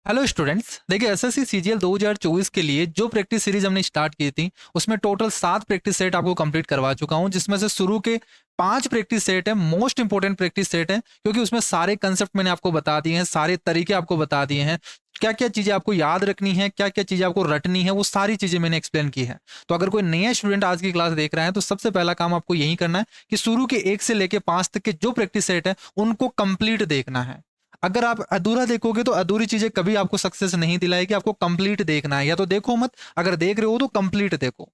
Hello students, देखिए SSC CGL 2024 के लिए जो प्रैक्टिस सीरीज हमने स्टार्ट की थी उसमें टोटल 7 प्रैक्टिस सेट आपको कंप्लीट करवा चुका हूं, जिसमें से शुरू के 5 प्रैक्टिस सेट है मोस्ट इंपॉर्टेंट प्रैक्टिस सेट है, क्योंकि उसमें सारे कंसेप्ट मैंने आपको बता दिए हैं, सारे तरीके आपको बता दिए हैं, क्या क्या चीजें आपको याद रखनी है, क्या क्या चीजें आपको रटनी है, वो सारी चीजें मैंने एक्सप्लेन की है। तो अगर कोई नया स्टूडेंट आज की क्लास देख रहा है तो सबसे पहला काम आपको यही करना है कि शुरू के 1 से लेके 5 तक के जो प्रैक्टिस सेट है उनको कंप्लीट देखना है। अगर आप अधूरा देखोगे तो अधूरी चीजें कभी आपको सक्सेस नहीं दिलाएगी, आपको कंप्लीट देखना है। या तो देखो मत, अगर देख रहे हो तो कंप्लीट देखो।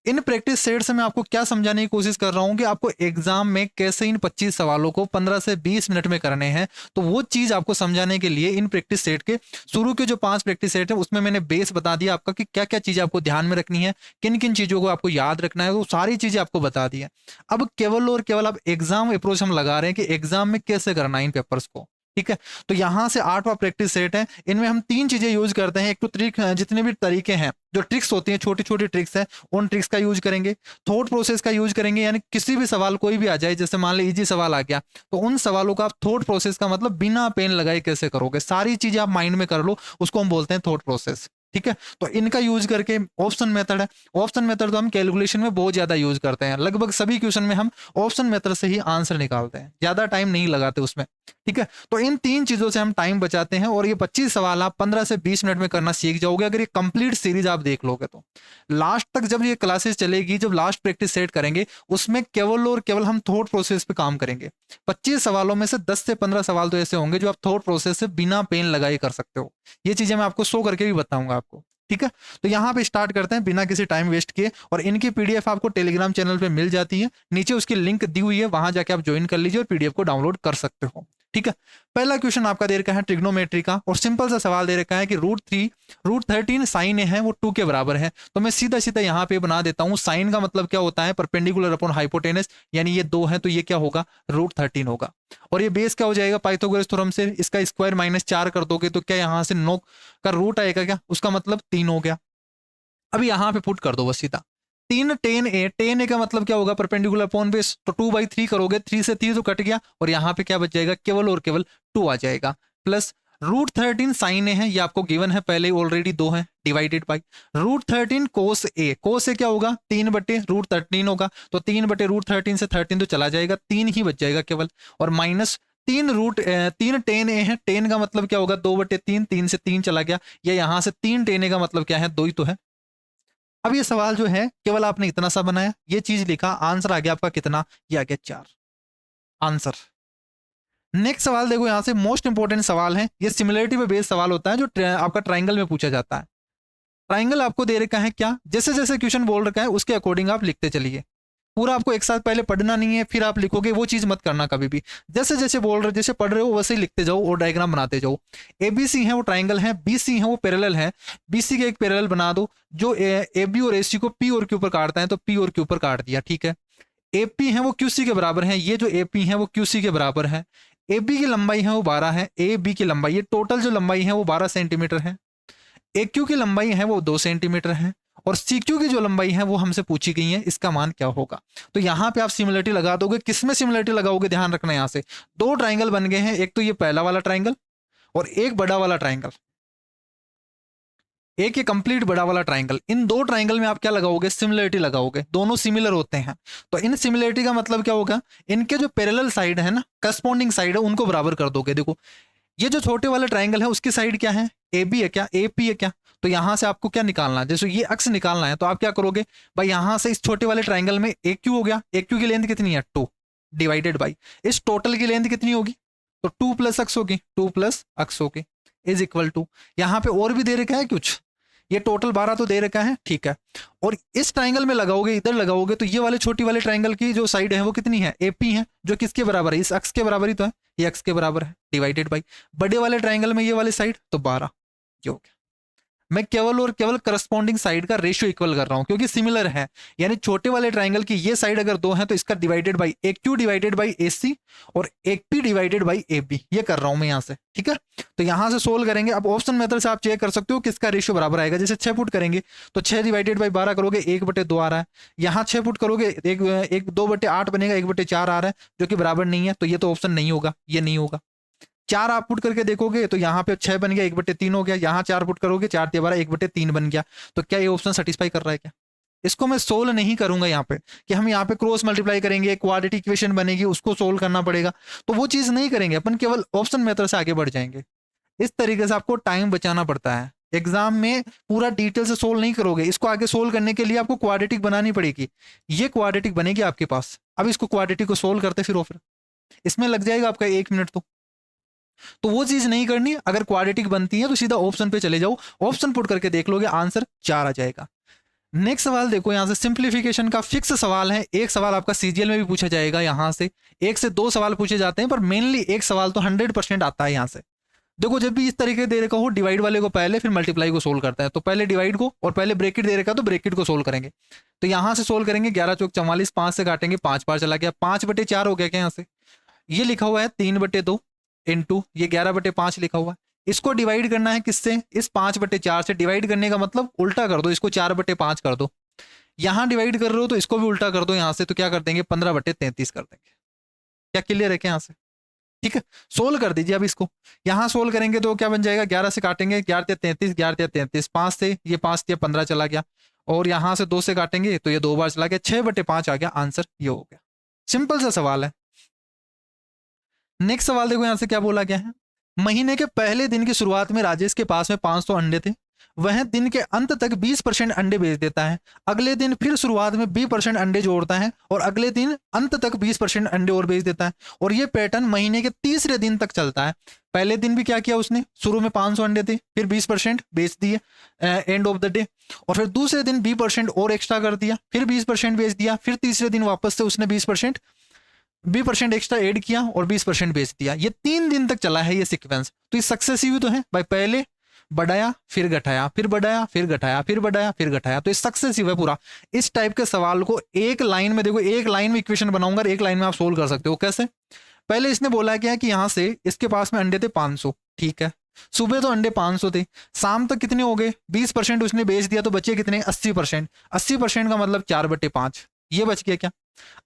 इन प्रैक्टिस सेट से मैं आपको क्या समझाने की कोशिश कर रहा हूं कि आपको एग्जाम में कैसे इन 25 सवालों को 15 से 20 मिनट में करने हैं, तो वो चीज आपको समझाने के लिए इन प्रैक्टिस सेट के शुरू के जो 5 प्रैक्टिस सेट है उसमें मैंने बेस बता दिया आपका कि क्या क्या चीजें आपको ध्यान में रखनी है, किन किन चीजों को आपको याद रखना है, वो सारी चीजें आपको बता दी है। अब केवल और केवल अब एग्जाम अप्रोच हम लगा रहे हैं कि एग्जाम में कैसे करना है इन पेपर्स को। ठीक है, तो यहां से 8वां प्रैक्टिस सेट है, इनमें हम 3 चीजें यूज करते हैं। एक तो ट्रिक, जितने भी तरीके हैं, जो ट्रिक्स होती हैं, छोटी छोटी ट्रिक्स है, उन ट्रिक्स का यूज करेंगे। थॉट प्रोसेस का यूज करेंगे, यानी किसी भी सवाल कोई भी आ जाए, जैसे मान लो इजी सवाल आ गया, तो उन सवालों का आप थॉट प्रोसेस का मतलब बिना पेन लगाए कैसे करोगे, सारी चीजें आप माइंड में कर लो, उसको हम बोलते हैं थॉट प्रोसेस। ठीक है, तो इनका यूज करके ऑप्शन मेथड है। ऑप्शन मेथड तो हम कैलकुलेशन में बहुत ज्यादा यूज करते हैं, लगभग सभी क्वेश्चन में हम ऑप्शन मेथड से ही आंसर निकालते हैं, ज्यादा टाइम नहीं लगाते उसमें। ठीक है, तो इन 3 चीजों से हम टाइम बचाते हैं और ये 25 सवाल आप 15 से 20 मिनट में करना सीख जाओगे अगर ये कंप्लीट सीरीज आप देख लोगे तो। लास्ट तक जब ये क्लासेस चलेगी, जब लास्ट प्रैक्टिस सेट करेंगे, उसमें केवल और केवल हम थॉट प्रोसेस पे काम करेंगे। 25 सवालों में से 10 से 15 सवाल तो ऐसे होंगे जो आप थॉट प्रोसेस से बिना पेन लगाए कर सकते हो। ये चीजें मैं आपको शो करके भी बताऊंगा आपको। ठीक है, तो यहाँ पे स्टार्ट करते हैं बिना किसी टाइम वेस्ट किए, और इनकी पीडीएफ आपको टेलीग्राम चैनल पे मिल जाती है, नीचे उसकी लिंक दी हुई है, वहां जाके आप ज्वाइन कर लीजिए और पीडीएफ को डाउनलोड कर सकते हो। ठीक है, पहला क्वेश्चन आपका दे रखा है ट्रिग्नोमेट्री का, और सिंपल सा सवाल दे रखा है कि √13 साइन ए है वो 2 के बराबर है। तो मैं सीधा सीधा यहाँ पे बना देता हूँ। साइन का मतलब क्या होता है, परपेंडिकुलर अपॉन हाइपोटेनस, यानी ये 2 है तो ये क्या होगा, √13 होगा। और ये बेस क्या हो जाएगा, पाइथागोरस थ्योरम से इसका स्क्वायर -4 कर दोगे तो क्या यहाँ से 9 का रूट आएगा, क्या उसका मतलब 3 हो गया। अब यहाँ पे पुट कर दो बस सीधा। 3 tan a का मतलब क्या होगा, परपेंडिकुलर अपॉन बेस, तो 2/3 करोगे, 3 से 3 तो कट गया, और यहाँ पे क्या बच जाएगा, केवल और केवल 2 आ जाएगा। प्लस √13 साइन ए है, ये आपको गिवन है पहले ऑलरेडी, 2 है, डिवाइडेड बाई √13 कोस ए। कोस ए क्या होगा, 3/√13 होगा, तो 3/√13 से 13 तो चला जाएगा, 3 ही बच जाएगा केवल, और माइनस 3 tan a है, टेन का मतलब क्या होगा, 2/3, 3 से 3 चला गया, या यहाँ से 3 tan a का मतलब क्या है, 2 ही तो है। अब ये सवाल जो है केवल आपने इतना सा बनाया, ये चीज लिखा, आंसर आ गया आपका कितना, ये आ गया 4 आंसर। नेक्स्ट सवाल देखो, यहां से मोस्ट इंपॉर्टेंट सवाल है, ये सिमिलरिटी पे बेस्ड सवाल होता है जो आपका ट्राइंगल में पूछा जाता है। ट्राइंगल आपको दे रखा है क्या, जैसे जैसे क्वेश्चन बोल रखा है उसके अकॉर्डिंग आप लिखते चलिए। पूरा आपको एक साथ पहले पढ़ना नहीं है फिर आप लिखोगे, वो चीज मत करना कभी भी। जैसे जैसे बोल रहे, जैसे पढ़ रहे हो वैसे ही लिखते जाओ और डायग्राम बनाते जाओ। एबीसी है वो ट्राइंगल है, बीसी है वो पैरेलल है, बीसी के एक पैरेलल बना दो जो एबी और एसी को पी और क्यू पर काटता है, तो पी और क्यू पर काट दिया। ठीक है, एपी है वो क्यूसी के बराबर है, ये जो एपी है वो क्यूसी के बराबर है। एबी की लंबाई है वो 12 है, ए बी की लंबाई, ये टोटल जो लंबाई है वो 12 सेंटीमीटर है। ए क्यू की लंबाई है वो 2 सेंटीमीटर है, और सी क्यू की जो लंबाई है वो हमसे पूछी गई है, इसका मान क्या होगा। तो यहां पे आप सिमिलरिटी लगा दोगे, किसमें सिमिलरिटी लगाओगे, ध्यान रखना, यहां से 2 ट्राइंगल बन गए हैं, एक तो ये पहला वाला ट्राइंगल और एक बड़ा वाला ट्राइंगल, एक ये कंप्लीट बड़ा वाला ट्राइंगल। इन 2 ट्राइंगल में आप क्या लगाओगे, सिमिलरिटी लगाओगे, दोनों सिमिलर होते हैं। तो इन सिमिलरिटी का मतलब क्या होगा, इनके जो पैरेलल साइड है ना, करस्पॉन्डिंग साइड है, उनको बराबर कर दोगे। देखो ये जो छोटे वाले ट्राइंगल है उसकी साइड क्या है, ए बी है क्या, ए पी है क्या, तो यहां से आपको क्या निकालना है, जैसे ये अक्स निकालना है, तो आप क्या करोगे भाई, यहां से इस छोटे वाले ट्राइंगल में ए क्यू हो गया, ए क्यू की लेंथ कितनी है 2, डिवाइडेड बाई इस टोटल की लेंथ कितनी होगी, तो 2 प्लस अक्स होगी, 2 प्लस अक्स होगी, इज इक्वल टू, यहाँ पे और भी दे रखा है कुछ, ये टोटल 12 तो दे रखा है। ठीक है, और इस ट्राइंगल में लगाओगे, इधर लगाओगे, तो ये वाले छोटी वाले ट्राइंगल की जो साइड है वो कितनी है, एपी है, जो किसके बराबर है, इस अक्स के बराबर ही तो है, ये अक्स के बराबर है, डिवाइडेड बाई बड़े वाले ट्राइंगल में ये वाली साइड, तो 12, ये हो गया। मैं केवल और केवल करस्पॉन्डिंग साइड का रेशियो इक्वल कर रहा हूं, क्योंकि सिमिलर है, यानी छोटे वाले ट्राइंगल की ये साइड अगर 2 है तो इसका divided by A Q divided by A C, और एक P divided by A B, ये कर रहा हूं मैं यहां से। ठीक है, तो यहां से सोल्व करेंगे। अब ऑप्शन मेथड से आप चेक कर सकते हो किसका रेशियो बराबर आएगा, जैसे 6 फुट करेंगे तो 6 डिवाइडेड बाई 12 करोगे, 1/2 आ रहा है। यहाँ 6 फुट करोगे, एक 2/8 बनेगा, 1/4 आ रहा है, जो कि बराबर नहीं है, तो ये तो ऑप्शन नहीं होगा, ये नहीं होगा। 4 आप पुट करके देखोगे तो यहाँ पे 6 बन गया, 1/3 हो गया, यहाँ 4 पुट करोगे 4 × 12 1/3 बन गया। तो क्या ये ऑप्शन सेटिस्फाई कर रहा है क्या? इसको मैं सोल्व नहीं करूंगा यहाँ पे कि हम यहाँ पे क्रॉस मल्टीप्लाई करेंगे, क्वाड्रेटिक इक्वेशन बनेगी, उसको सोल्व करना पड़ेगा, तो वो चीज नहीं करेंगे अपन, केवल ऑप्शन मेथड से आगे बढ़ जाएंगे। इस तरीके से आपको टाइम बचाना पड़ता है, एग्जाम में पूरा डिटेल से सोल्व नहीं करोगे, इसको आगे सोल्व करने के लिए आपको क्वाड्रेटिक बनानी पड़ेगी, ये क्वाड्रेटिक बनेगी आपके पास। अब इसको क्वाड्रेटिक को सोल्व करते फिर इसमें लग जाएगा आपका 1 मिनट। तो वो चीज नहीं करनी, अगर क्वाड्रेटिक बनती है तो सीधा ऑप्शन पे चले जाओ, ऑप्शन पुट करके देख लोगे, आंसर 4 आ जाएगा। नेक्स्ट सवाल देखो, यहां से सिंप्लीफिकेशन का फिक्स सवाल है, एक सवाल आपका सीजीएल में भी पूछा जाएगा, यहां से 1 से 2 सवाल पूछे जाते हैं, पर मेनली एक सवाल तो 100% आता है यहां से। देखो जब भी इस तरीके दे रखा हो, डिवाइड वाले को पहले फिर मल्टीप्लाई को सोल्व करता है, तो पहले डिवाइड को और पहले ब्रैकेट दे रखा तो ब्रैकेट को सोल्व करेंगे। तो यहां से सोल्व करेंगे, 11 चौक 44, 5 से काटेंगे 5 बार चला गया, 5/4 हो गया क्या यहाँ से, ये लिखा हुआ है 3/2 इंटू ये 11/5 लिखा हुआ है, इसको डिवाइड करना है किससे, इस 5/4 से। डिवाइड करने का मतलब उल्टा कर दो, इसको 4/5 कर दो, यहां डिवाइड कर रहे हो तो इसको भी उल्टा कर दो यहां से, तो क्या कर देंगे 15/33 कर देंगे। क्या क्लियर है क्या यहां से? ठीक है, सोल्व कर दीजिए। अब इसको यहां सोल्व करेंगे तो क्या बन जाएगा, 11 से काटेंगे 11 × 33, 11 × 33, 5 से ये 5 × 15 चला गया, और यहां से 2 से काटेंगे तो ये 2 बार चला गया, 6/5 आ गया, आंसर ये हो गया। सिंपल सा सवाल है। नेक्स्ट सवाल देखो यहां से क्या बोला गया है, महीने के पहले दिन की शुरुआत में राजेश के पास में 500 अंडे थे, वह दिन के अंत तक 20% अंडे बेच देता है, अगले दिन फिर शुरुआत में 20% अंडे जोड़ता है और अगले दिन अंत तक 20% अंडे और बेच देता है, और ये पैटर्न महीने के तीसरे दिन तक चलता है। पहले दिन भी क्या किया उसने, शुरू में 500 अंडे थे, फिर 20% बेच दिए एंड ऑफ द डे, और फिर दूसरे दिन 20% और एक्स्ट्रा कर दिया, फिर 20% बेच दिया, फिर तीसरे दिन वापस से उसने 20% एक्स्ट्रा ऐड किया और 20% बेच दिया। ये 3 दिन तक चला है ये सीक्वेंस, तो ये सक्सेसिव तो है भाई, पहले बढ़ाया फिर घटाया, फिर बढ़ाया फिर घटाया, फिर बढ़ाया फिर घटाया, तो ये सक्सेसिव है पूरा। इस टाइप के सवाल को एक लाइन में देखो, एक लाइन में इक्वेशन बनाऊंगा, एक लाइन में आप सोल्व कर सकते हो। कैसे? पहले इसने बोला क्या कि यहां से इसके पास में अंडे थे 500, ठीक है, सुबह तो अंडे 500 थे, शाम तक कितने हो गए, 20% उसने बेच दिया, तो बचे कितने 80%। 80% का मतलब 4/5, ये बच गया क्या।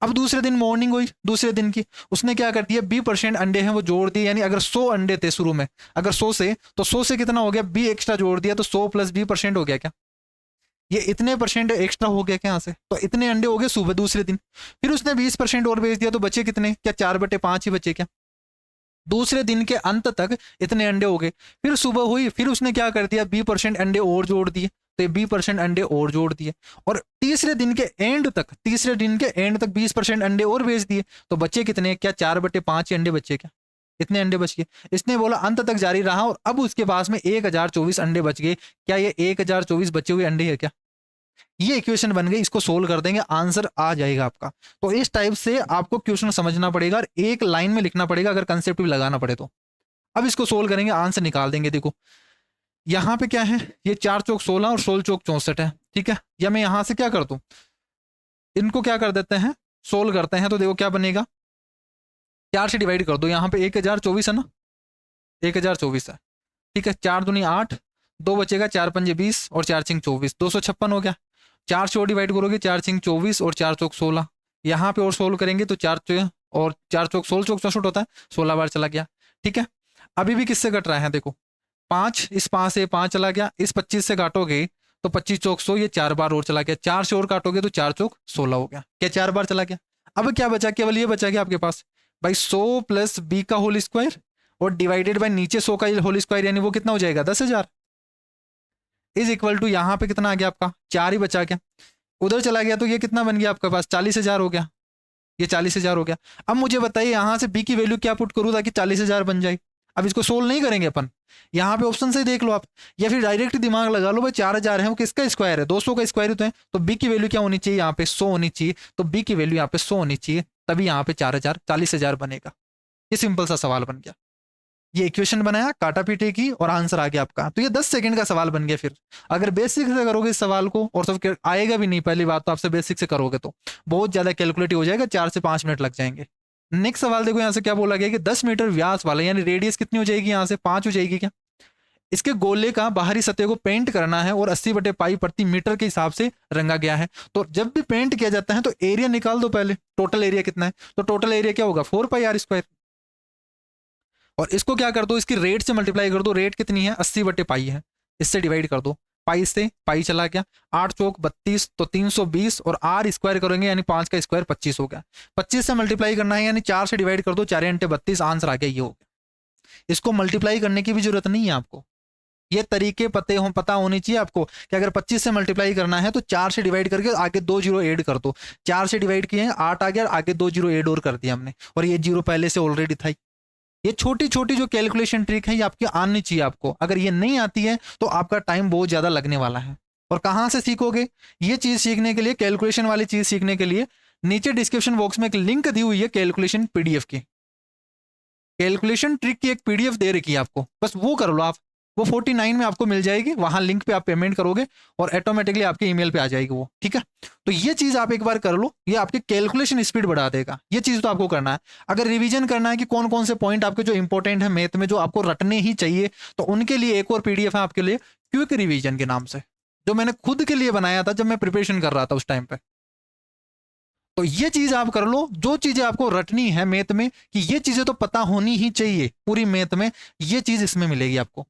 अब दूसरे दिन मॉर्निंग हुई, दूसरे दिन की, उसने क्या कर दिया, 20% अंडे हैं वो जोड़ दिए, यानी अगर 100 अंडे थे शुरू में, अगर 100 से, तो 100 से कितना हो गया, 20 एक्स्ट्रा जोड़ दिया, तो 100 + 20% हो गया क्या, ये इतने परसेंट एक्स्ट्रा हो गया क्या यहाँ से, तो इतने अंडे हो गए सुबह दूसरे दिन। फिर उसने 20% और बेच दिया, तो बचे कितने, क्या 4/5 ही बचे क्या। दूसरे दिन के अंत तक इतने अंडे हो गए, फिर सुबह हुई, फिर उसने क्या कर दिया, 20% अंडे और जोड़ दिए, तो ये 20% अंडे और जोड़ दिए, और तीसरे दिन के एंड तक 20% अंडे और बेच दिए, तो बचे कितने, क्या 4/5 अंडे बचे क्या, इतने अंडे बच गए। इसने बोला अंत तक जारी रहा, और अब उसके पास में 1024 अंडे बच गए, क्या ये 1024 बचे हुए अंडे है क्या, ये इक्वेशन बन गई, इसको सोल्व कर देंगे, आंसर आ जाएगा आपका। तो इस टाइप से आपको क्वेश्चन समझना पड़ेगा और एक लाइन में लिखना पड़ेगा, अगर कंसेप्ट भी लगाना पड़े तो। अब इसको सोल्व करेंगे, आंसर निकाल देंगे। देखो यहां पे क्या है, ये 4 चौक 16 और 16 चौक 64 है, ठीक है, या मैं यहां से क्या कर दूं, इनको क्या कर देते हैं, सोल्व करते हैं, तो देखो क्या बनेगा, 4 से डिवाइड कर दो, यहाँ पे 1024 है ना, 1024 है, ठीक है, 4 दूनी 8, 2 बचेगा, 4 पंजे 20 और 4 छिंग 24, 256 हो गया। 4 से और डिवाइड करोगे, 4 छिंग 24 और 4 चौक 16, यहाँ पे और सोल्व करेंगे तो 4 और 4 चौक 16 चौक 64 होता है, 16 बार चला गया, ठीक है। अभी भी किससे कट रहा है, देखो 5, इस 5 से 5 चला गया, इस 25 से काटोगे तो 25 चौक 100, ये 4 बार और चला गया, 4 से और काटोगे तो 4 चौक 16 हो गया, क्या 4 बार चला गया। अब क्या बचा, केवल ये बचा गया आपके पास भाई 100 + b का होल स्क्वायर और डिवाइडेड बाय नीचे 100 का होल स्क्वायर, यानी वो कितना हो जाएगा 10,000, इज इक्वल टू यहाँ पे कितना आ गया आपका 4 ही बचा गया, उधर चला गया तो ये कितना बन गया आपके पास 40,000 हो गया, ये 40,000 हो गया। अब मुझे बताइए यहाँ से b की वैल्यू क्या पुट करूँ ताकि 40,000 बन जाए। अब इसको सोल्व नहीं करेंगे अपन, यहाँ पे ऑप्शन से देख लो आप, या फिर डायरेक्ट दिमाग लगा लो भाई 4,000 है, वो किसका स्क्वायर है 200 का स्क्वायर तो है, तो b की वैल्यू क्या होनी चाहिए यहाँ पे 100 होनी चाहिए, तो b की वैल्यू यहाँ पे 100 होनी चाहिए, तभी यहाँ पे 4,000 40,000 बनेगा। ये सिंपल सा सवाल बन गया, ये इक्वेशन बनाया, काटा पीटे की और आंसर आ गया आपका। तो ये 10 सेकंड का सवाल बन गया। फिर अगर बेसिक से करोगे इस सवाल को, और सब आएगा भी नहीं, पहली बात तो आपसे बेसिक से करोगे तो बहुत ज्यादा कैलकुलेटिव हो जाएगा, 4 से 5 मिनट लग जाएंगे। नेक्स्ट सवाल देखो यहाँ से क्या बोला गया कि 10 मीटर व्यास वाला, यानी रेडियस कितनी हो जाएगी यहाँ से 5 हो जाएगी क्या, इसके गोले का बाहरी सतह को पेंट करना है और 80/पाई प्रति मीटर के हिसाब से रंगा गया है। तो जब भी पेंट किया जाता है तो एरिया निकाल दो पहले, टोटल एरिया कितना है, तो टोटल एरिया क्या होगा 4πr²। और इसको क्या कर दो, इसकी रेट से मल्टीप्लाई कर दो। रेट कितनी है, 80/पाई है, इससे डिवाइड कर दो। पाई से पाई चला गया, 8 चौक 32 तो 320, और आर स्क्वायर करेंगे यानी 5 का स्क्वायर 25 हो गया। 25 से मल्टीप्लाई करना है यानी 4 से डिवाइड कर दो, 4 × 32 आंसर आ गया, ये हो गया। इसको मल्टीप्लाई करने की भी जरूरत नहीं है आपको, ये तरीके पता होनी चाहिए आपको कि अगर 25 से मल्टीप्लाई करना है तो 4 से डिवाइड करके आगे 2 जीरो ऐड कर दो। 4 से डिवाइड किए 8 आ गया, आगे 2 जीरो ऐड और कर दिया हमने, और ये जीरो पहले से ऑलरेडी था। ये छोटी छोटी जो कैलकुलेशन ट्रिक है ये आपकी आनी चाहिए आपको। अगर ये नहीं आती है तो आपका टाइम बहुत ज्यादा लगने वाला है। और कहां से सीखोगे ये चीज सीखने के लिए, कैलकुलेशन वाली चीज सीखने के लिए? नीचे डिस्क्रिप्शन बॉक्स में एक लिंक दी हुई है कैलकुलेशन पीडीएफ की, कैलकुलेशन ट्रिक की एक पीडीएफ दे रखी है आपको, बस वो कर लो आप। वो 49 में आपको मिल जाएगी, वहां लिंक पे आप पेमेंट करोगे और ऑटोमेटिकली आपके ईमेल पे आ जाएगी वो, ठीक है। तो ये चीज आप एक बार कर लो, ये आपकी कैलकुलेशन स्पीड बढ़ा देगा। ये चीज तो आपको करना है। अगर रिवीजन करना है कि कौन कौन से पॉइंट आपके जो इंपॉर्टेंट है मैथ में, जो आपको रटने ही चाहिए, तो उनके लिए एक और पीडीएफ है आपके लिए, क्विक रिवीजन के नाम से, जो मैंने खुद के लिए बनाया था जब मैं प्रिपरेशन कर रहा था उस टाइम पे। तो ये चीज आप कर लो, जो चीजें आपको रटनी है मैथ में, कि ये चीजें तो पता होनी ही चाहिए पूरी मैथ में, ये चीज इसमें मिलेगी आपको।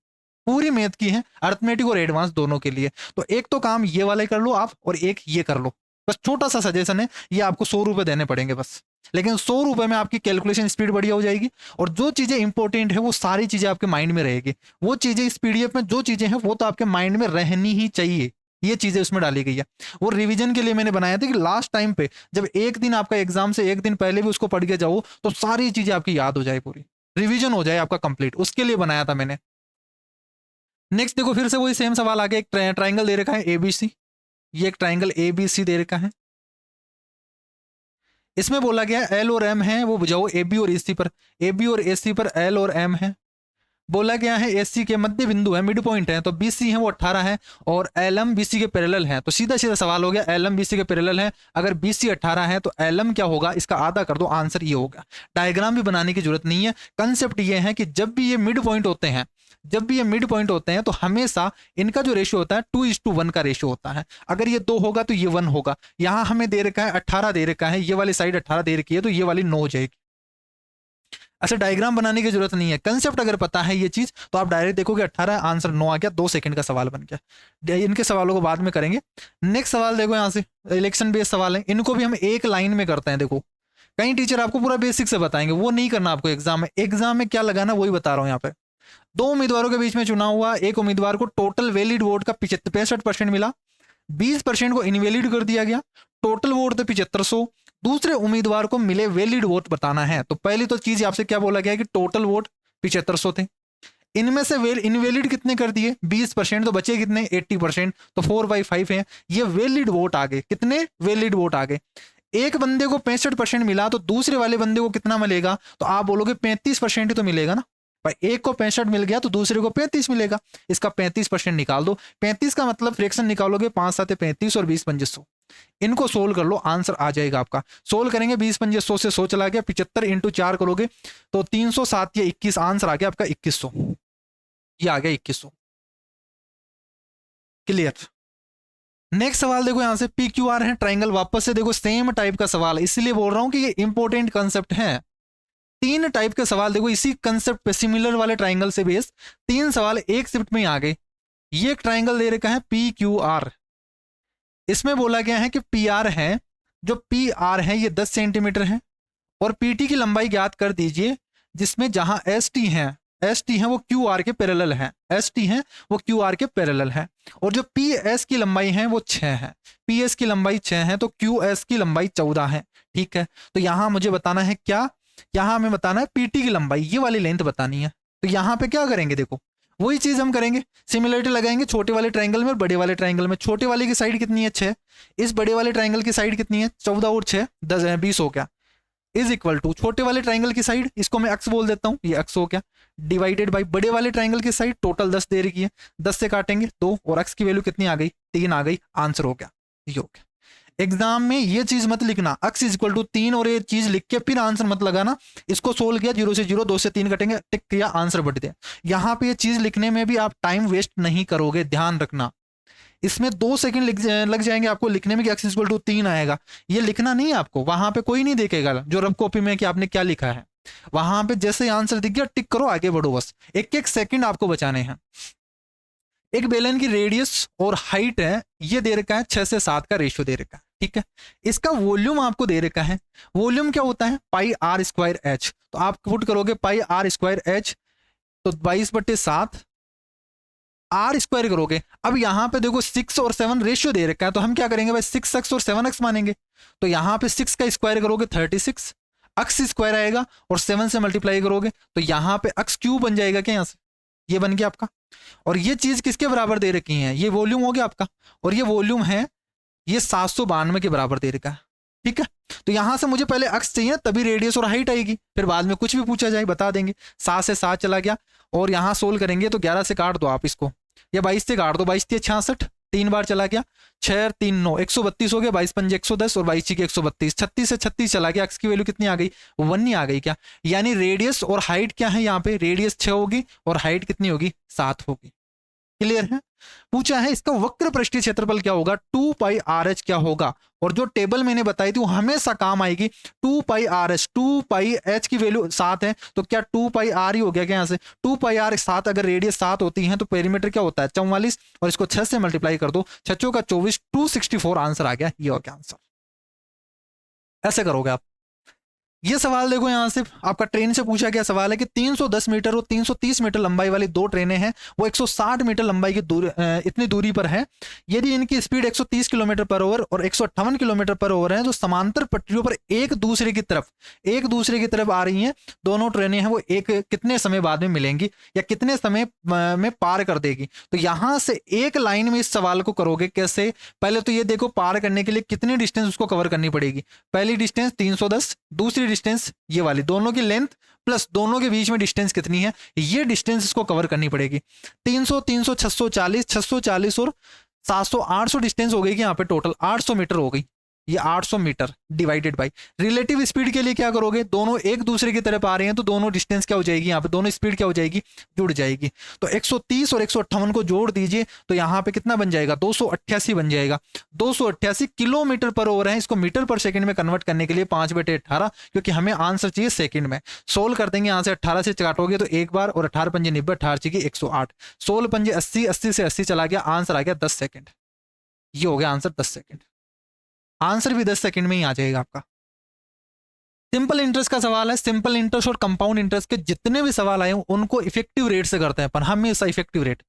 पूरी मैथ की है, अर्थमेटिक और एडवांस दोनों के लिए। तो एक तो काम ये वाले कर लो आप, और एक ये कर लो। बस छोटा सा सजेशन है, ये आपको 100 रुपए देने पड़ेंगे बस, लेकिन 100 रुपए में आपकी कैलकुलेशन स्पीड बढ़िया हो जाएगी, और जो चीजें इंपॉर्टेंट है वो सारी चीजें आपके माइंड में रहेगी। वो चीजें इस पीडीएफ में जो चीजें हैं वो तो आपके माइंड में रहनी ही चाहिए, ये चीजें उसमें डाली गई है। वो रिवीजन के लिए मैंने बनाया था कि लास्ट टाइम पे जब एक दिन आपका एग्जाम से एक दिन पहले भी उसको पढ़ के जाओ तो सारी चीजें आपकी याद हो जाए, पूरी रिवीजन हो जाए आपका कंप्लीट, उसके लिए बनाया था मैंने। नेक्स्ट देखो, फिर से वही सेम सवाल आ गया। एक ट्राइंगल दे रखा है एबीसी, ये एक ट्राइंगल एबीसी दे रखा है। इसमें बोला गया एल और एम है, वो बुझाओ ए बी और ए सी पर। ए बी और ए सी पर एल और एम है। बोला गया है एस सी के मध्य बिंदु है, मिड पॉइंट है, तो बी सी है वो 18 है, और एल एम बी सी के पैरेलल है। तो सीधा सीधा सवाल हो गया, एल एम बी सी के पैरेलल है, अगर बी सी 18 है तो एल एम क्या होगा, इसका आधा कर दो, आंसर ये होगा। डायग्राम भी बनाने की जरूरत नहीं है। कंसेप्ट ये है कि जब भी ये मिड पॉइंट होते हैं, जब भी ये मिड पॉइंट होते हैं तो हमेशा इनका जो रेशियो होता है 2:1 का रेशियो होता है। अगर ये 2 होगा तो ये 1 होगा। यहां हमें दे रखा है 18 दे रखा है, ये वाली साइड 18 दे रखी है, तो ये वाली 9 हो जाएगी। अच्छा, डायग्राम बनाने की जरूरत नहीं है, कंसेप्ट अगर पता है ये चीज तो आप डायरेक्ट देखोगे 18 आंसर 9 आ गया, 2 सेकंड का सवाल बन गया। इनके सवालों को बाद में करेंगे। नेक्स्ट सवाल देखो, यहाँ से इलेक्शन बेस्ड सवाल है, इनको भी हम एक लाइन में करते हैं। देखो कई टीचर आपको पूरा बेसिक से बताएंगे, वो नहीं करना आपको एग्जाम में। एग्जाम में क्या लगाना वही बता रहा हूँ। यहाँ पे 2 उम्मीदवारों के बीच में चुनाव हुआ, एक उम्मीदवार को टोटल वैलिड वोट का 65% मिला, 20% को इनवैलिड कर दिया गया, टोटल वोट थे 7500। दूसरे उम्मीदवार को मिले वैलिड वोट बताना है। तो पहली तो चीज आपसे क्या बोला गया है कि टोटल वोट 7500 थे, इनमें से इनवैलिड कितने कर दिए 20%, तो बचे कितने 80%, तो 4/5 है। ये वैलिड वोट आ गए, कितने वैलिड वोट आ गए। एक बंदे को 65% मिला तो दूसरे वाले बंदे को कितना मिलेगा, तो आप बोलोगे 35% ही तो मिलेगा ना भाई। एक को 65 मिल गया तो दूसरे को 35 मिलेगा, इसका 35% निकाल दो। 35 का मतलब फ्रैक्शन निकालोगे, 5 7 35 और 20 2500, इनको सोल्व कर लो, आंसर आ जाएगा आपका। सोल्व करेंगे 20 2500 से 100 चला गया, 75 × 4 करोगे तो 307 या 21, आंसर आ गया आपका 2100। ये आ गया 2100। क्लियर। नेक्स्ट सवाल देखो, यहां से पी क्यू आर है ट्राइंगल, वापस से देखो सेम टाइप का सवाल है, इसलिए बोल रहा हूं कि ये इंपॉर्टेंट कंसेप्ट है। 3 टाइप के सवाल देखो इसी कंसेप्ट पे, सिमिलर वाले ट्राइंगल से बेस 3 सवाल एक शिफ्ट में ही आ गए। ये एक ट्राइंगल दे रखा है पी क्यू आर, इसमें बोला गया है कि पी आर है, जो पी आर है ये 10 सेंटीमीटर है, और पीटी की लंबाई ज्ञात कर दीजिए, जिसमें जहां एस टी है वो क्यू आर के पैरेलल है, एस टी है वो क्यू आर के पैरेलल है, और जो पी एस की लंबाई है वो 6 है। पी एस की लंबाई 6 है तो क्यू एस की लंबाई 14 है। ठीक है, तो यहां मुझे बताना है क्या, यहां हमें बताना है पीटी की लंबाई, ये वाली लेंथ बतानी है। तो यहां पे क्या करेंगे, देखो वही चीज हम करेंगे, सिमिलरिटी लगाएंगे छोटे वाले ट्राइंगल में और बड़े वाले ट्राइंगल में। छोटे वाले की साइड कितनी है 6, इस बड़े वाले ट्राइंगल की साइड कितनी है 14 और 6 10 है 20 हो गया, इज इक्वल टू छोटे वाले ट्राइंगल की साइड, इसको मैं एक्स बोल देता हूं, ये एक्स हो गया, डिवाइडेड बाई बड़े वाले ट्राइंगल की साइड, टोटल 10 दे रखी है, 10 से काटेंगे 2 और एक्स की वैल्यू कितनी आ गई 3 आ गई, आंसर हो गया, ये हो गया। एग्जाम में ये चीज मत लिखना x इक्वल टू 3 और ये चीज लिख के फिर आंसर मत लगाना। इसको सोल्व किया 0 से 0 2 से 3 कटेंगे, टिक किया आंसर बढ़ दिया। यहां पे ये चीज लिखने में भी आप टाइम वेस्ट नहीं करोगे, ध्यान रखना। इसमें 2 सेकंड लग जाएंगे आपको लिखने में कि x इक्वल टू 3 आएगा, ये लिखना नहीं है आपको, वहां पे कोई नहीं देखेगा जो रफ कॉपी में कि आपने क्या लिखा है। वहां पे जैसे आंसर दिख गया टिक करो, आगे बढ़ो, बस एक एक सेकंड आपको बचाने हैं। एक बेलन की रेडियस और हाइट है, ये दे रखा है 6 से 7 का रेशियो दे रखा है, ठीक है। इसका वॉल्यूम आपको दे रखा है, वॉल्यूम क्या होता है पाई आर स्क्वायर एच, तो आप पुट करोगे पाई आर स्क्वायर एच, तो 22/7 आर स्क्वायर करोगे। अब यहाँ पे देखो 6 और 7 रेशियो दे रखा है, तो हम क्या करेंगे भाई 6x और 7x मानेंगे, तो यहाँ पे 6 का स्क्वायर करोगे 36, अक्स स्क्वायर आएगा और 7 से मल्टीप्लाई करोगे तो यहाँ पे अक्स क्यूब बन जाएगा क्या, यहाँ से ये बन गया आपका। और ये चीज किसके बराबर दे रखी है, ये वॉल्यूम हो गया आपका, और ये वॉल्यूम है ये 792 के बराबर दे रखा है, ठीक है। तो यहां से मुझे पहले अक्स चाहिए तभी रेडियस और हाइट आएगी, फिर बाद में कुछ भी पूछा जाए बता देंगे। 7 से 7 चला गया, और यहां सोल्व करेंगे तो 11 से काट दो आप इसको, या 22 से काट दो, 22 से 66, 3 बार चला गया, 6 3 9 132 हो गया, 22 5 110 और 22 के 132, 36 से 36 चला गया, एक्स की वैल्यू कितनी आ गई 1 ही आ गई क्या। यानी रेडियस और हाइट क्या है, यहाँ पे रेडियस 6 होगी और हाइट कितनी होगी 7 होगी। क्लियर है। पूछा है इसका वक्र पृष्ठीय क्षेत्रफल क्या होगा, 2 पाई आर एच क्या होगा, और जो टेबल मैंने बताई थी वो हमेशा काम आएगी। 2 पाई आर एच, 2 पाई एच की वैल्यू 7 है, तो क्या 2 पाई आर ही हो गया क्या, यहाँ से 2 पाई आर 7, अगर रेडियस 7 होती है तो पेरीमीटर क्या होता है 44, और इसको 6 से मल्टीप्लाई कर दो, 6 का 24, 264 आंसर आ गया, ये हो गया आंसर। ऐसे करोगे आप। ये सवाल देखो, यहां से आपका ट्रेन से पूछा गया सवाल है कि 310 मीटर और 330 मीटर लंबाई वाली दो ट्रेनें हैं, वो 160 मीटर लंबाई की दूरी इतनी दूरी पर है। यदि इनकी स्पीड 130 किलोमीटर पर आवर और 158 किलोमीटर पर आवर है, तो समांतर पटरियों पर एक दूसरे की तरफ आ रही हैं, दोनों ट्रेनें हैं वो एक कितने समय बाद में मिलेंगी या कितने समय में पार कर देगी। तो यहां से एक लाइन में इस सवाल को करोगे कैसे, पहले तो ये देखो पार करने के लिए कितनी डिस्टेंस उसको कवर करनी पड़ेगी। पहली डिस्टेंस 310, दूसरी डिस्टेंस ये वाली, दोनों की लेंथ प्लस दोनों के बीच में डिस्टेंस कितनी है, ये डिस्टेंस इसको कवर करनी पड़ेगी। 300 300 640 और 700 800 डिस्टेंस हो गई कि यहाँ पे टोटल 800 मीटर हो गई। ये 800 metre divided by relative speed के लिए क्या करोगे, दोनों एक दूसरे की तरफ आ रहे हैं तो दोनों डिस्टेंस क्या हो जाएगी, यहाँ पे दोनों स्पीड क्या हो जाएगी, जुड़ जाएगी। तो 130 और 158 को जोड़ दीजिए तो यहाँ पे कितना बन जाएगा 288 बन जाएगा। 288 किलोमीटर पर आवर है, इसको मीटर पर सेकंड में कन्वर्ट करने के लिए 5/18, क्योंकि हमें आंसर चाहिए सेकंड में। सोल्व कर देंगे, यहाँ से 18 से काटोगे तो एक बार, और 18 पंजे 90, 18 चाहिए 108, 16 पंजे 80, 80 से 80 चला गया, आंसर आ गया 10 सेकंड। ये हो गया आंसर 10 सेकंड, आंसर भी 10 सेकंड में ही आ जाएगा आपका। सिंपल इंटरेस्ट का सवाल है, सिंपल इंटरेस्ट और कंपाउंड इंटरेस्ट के जितने भी सवाल आए उनको इफेक्टिव रेट से करते हैं अपन हमेशा। इफेक्टिव रेट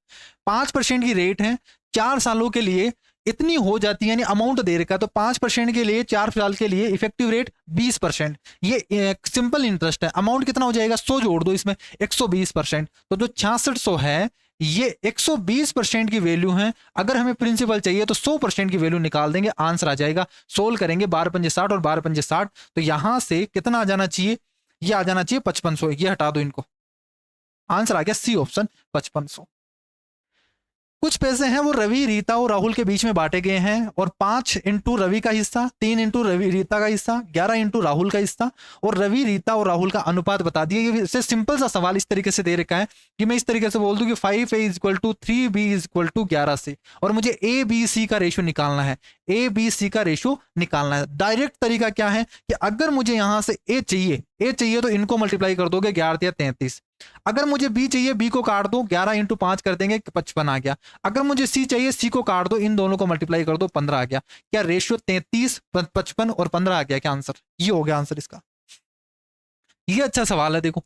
5% की रेट है, 4 सालों के लिए इतनी हो जाती है, यानी अमाउंट दे रखा है, तो 5% के लिए 4 साल के लिए इफेक्टिव रेट 20%। ये सिंपल इंटरेस्ट है, अमाउंट कितना हो जाएगा 100 जोड़ दो इसमें 120%, तो जो 6600 है ये 120% की वैल्यू है। अगर हमें प्रिंसिपल चाहिए तो 100% की वैल्यू निकाल देंगे, आंसर आ जाएगा। सोल्व करेंगे 12 पंजे 60 और 12 पंजे 60, तो यहां से कितना आ जाना चाहिए, ये आ जाना चाहिए 5500, ये हटा दो इनको, आंसर आ गया सी ऑप्शन 5500। कुछ पैसे हैं वो रवि, रीता और राहुल के बीच में बांटे गए हैं, और 5 इंटू रवि का हिस्सा, 3 इंटू रवि रीता का हिस्सा, 11 इंटू राहुल का हिस्सा, और रवि रीता और राहुल का अनुपात बता दिए। ये सिंपल सा सवाल इस तरीके से दे रखा है कि मैं इस तरीके से बोल दूं कि 5A = 3B = 11 से, और मुझे ABC का रेशियो निकालना है, ABC का रेशियो निकालना है। डायरेक्ट तरीका क्या है कि अगर मुझे यहां से A चाहिए तो इनको मल्टीप्लाई कर दोगे 11 या 33। अगर मुझे B चाहिए, B को काट दो, 11 इंटू 5 कर देंगे 55 आ गया। अगर मुझे C चाहिए, C को काट दो, इन दोनों को मल्टीप्लाई कर दो 15 आ गया। क्या रेशियो 33, 55 और 15 आ गया क्या आंसर, ये हो गया आंसर इसका। ये अच्छा सवाल है। देखो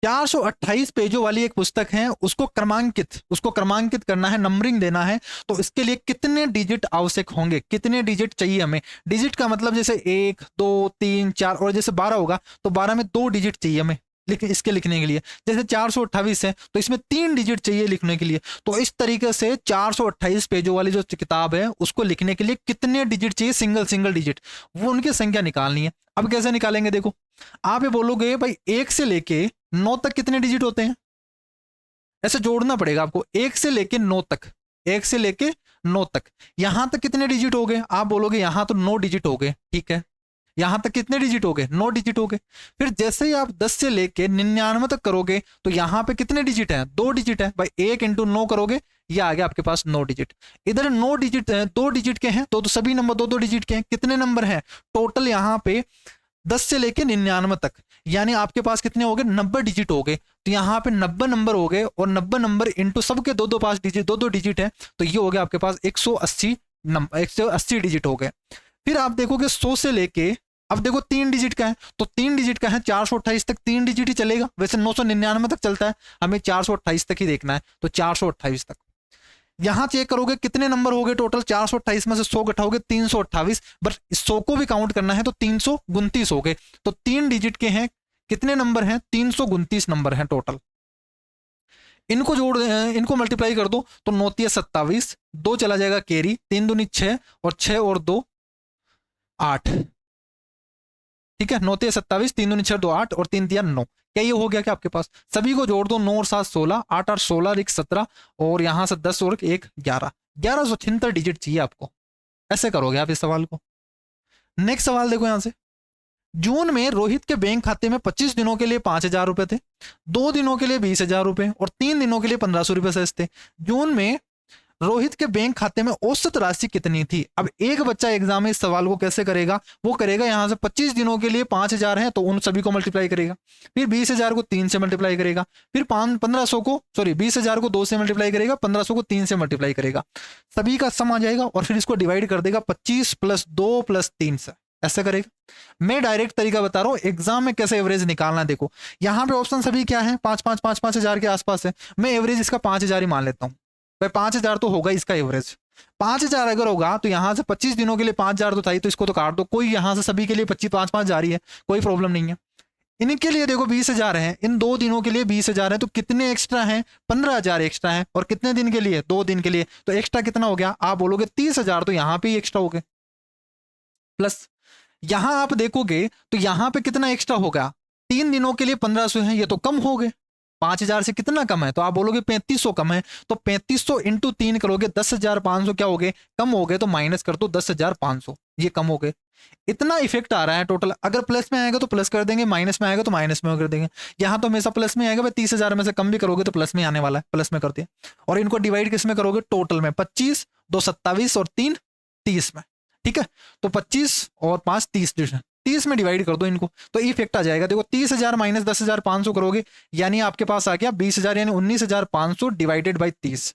428 पेजों वाली एक पुस्तक है, उसको क्रमांकित करना है, नंबरिंग देना है, तो इसके लिए कितने डिजिट आवश्यक होंगे, कितने डिजिट चाहिए हमें। डिजिट का मतलब जैसे 1 2 3 4, और जैसे 12 होगा तो 12 में 2 डिजिट चाहिए हमें इसके लिखने के लिए। जैसे 428 है तो इसमें 3 डिजिट चाहिए लिखने के लिए। तो इस तरीके से 428 पेजों वाली जो किताब है उसको लिखने के लिए कितने डिजिट चाहिए, सिंगल डिजिट, वो उनकी संख्या निकालनी है। अब कैसे निकालेंगे, देखो आप ये बोलोगे भाई 1 से लेके 9 तक कितने डिजिट होते हैं, ऐसे जोड़ना पड़ेगा आपको। 1 से लेके 9 तक, 1 से लेके 9 तक, यहां तक कितने डिजिट हो गए, आप बोलोगे यहां तो 9 डिजिट हो गए, ठीक है। यहां तक कितने डिजिट हो गए, 9 डिजिट हो गए। फिर जैसे ही आप 10 से लेके 99 तक करोगे तो यहां पे कितने डिजिट हैं, 2 डिजिट है भाई। 1 इंटू 9 करोगे, ये आ गया आपके पास 9 डिजिट। इधर 9 डिजिट 2 डिजिट के हैं, तो सभी नंबर 2 डिजिट के हैं। कितने नंबर हैं टोटल, यहां पे 10 से लेके 99 तक, यानी आपके पास कितने हो गए, 90 डिजिट हो गए। तो यहाँ पे 90 नंबर हो गए, और 90 नंबर इंटू सबके दो दो पांच डिजिट, दो दो डिजिट है, तो ये हो गया आपके पास 180 नंबर, 180 डिजिट हो गए। फिर आप देखोगे 100 से लेके, अब देखो 3 डिजिट का है, तो 3 डिजिट का है 428 तक 3 डिजिट ही चलेगा, वैसे 999 तक चलता है, हमें 428 तक ही देखना है, तो 428 तक। यहां चेक करोगे कितने नंबर हो गए टोटल, 428 में से 100 घटाओगे 328, बट 100 को भी काउंट करना है तो 329 हो गए। तो 3 डिजिट के हैं, कितने नंबर हैं, 329 नंबर हैं टोटल। इनको जोड़, इनको मल्टीप्लाई कर दो, तो 9 × 27, 2 चला जाएगा कैरी, 3 दूनी 6, और 6 और 2 8, ठीक है, 9 × 27, 3 दूनी 6, 2 8, और 3 × 9। क्या ये हो गया क्या आपके पास, सभी को जोड़ दो, 9 और 7 16, 8 8 16, 1 17, और यहां से 10 और 1 11, 1176 डिजिट चाहिए आपको। ऐसे करोगे आप इस सवाल को। नेक्स्ट सवाल देखो यहां से, जून में रोहित के बैंक खाते में 25 दिनों के लिए 5,000 रुपए थे, 2 दिनों के लिए 20,000 रुपए, और 3 दिनों के लिए 1,500 रुपए शेष थे। जून में रोहित के बैंक खाते में औसत राशि कितनी थी। अब एक बच्चा एग्जाम में इस सवाल को कैसे करेगा, वो करेगा यहां से 25 दिनों के लिए 5,000 है, तो उन सभी को मल्टीप्लाई करेगा, फिर 20,000 को 3 से मल्टीप्लाई करेगा, फिर 1500 को, सॉरी 20,000 को 2 से मल्टीप्लाई करेगा, 1500 को 3 से मल्टीप्लाई करेगा, सभी का सम आ जाएगा, और फिर इसको डिवाइड कर देगा 25 + 2 + 3 से, ऐसे करेगा। मैं डायरेक्ट तरीका बता रहा हूं एग्जाम में कैसे एवरेज निकालना है। देखो यहां पे ऑप्शन सभी क्या है, 5,000 के आसपास है, मैं एवरेज इसका 5,000 ही मान लेता हूं भाई, 5,000 तो होगा इसका एवरेज। 5,000 अगर होगा तो यहां से 25 दिनों के लिए 5,000 तो था ही, तो इसको तो काट दो, कोई यहां से सभी के लिए 25 5 5 जारी है, कोई प्रॉब्लम नहीं है। इनके लिए देखो 20,000 है, इन 2 दिनों के लिए 20,000 है, तो कितने एक्स्ट्रा हैं, 15,000 एक्स्ट्रा है, और कितने दिन के लिए, 2 दिन के लिए, तो एक्स्ट्रा कितना हो गया, आप बोलोगे 30,000, तो यहां पे ही एक्स्ट्रा हो गए। प्लस यहां आप देखोगे तो यहां पे कितना एक्स्ट्रा होगा, 3 दिनों के लिए 1,500 है, ये तो कम हो गए, 5,000 से कितना कम है, तो आप बोलोगे 3,500 कम है, तो 3,500 इंटू 3 करोगे 10,500 क्या हो गए, कम हो गए, तो माइनस कर दो 10,500, ये कम हो गए। इतना इफेक्ट आ रहा है टोटल, अगर प्लस में आएगा तो प्लस कर देंगे, माइनस में आएगा तो माइनस में कर देंगे। यहां तो हमेशा प्लस में आएगा भाई, 30,000 में से कम भी करोगे तो प्लस में आने वाला है, प्लस में कर दिया। और इनको डिवाइड किस में करोगे, टोटल में, 25 2 27 और 3 30 में, ठीक है, तो 25 और 5 30, 30 में डिवाइड कर दो इनको, तो इफेक्ट आ जाएगा। देखो 30,000 माइनस 10,500 करोगे, यानी आपके पास आ गया 20,000, यानी 19,500 डिवाइडेड बाई 30,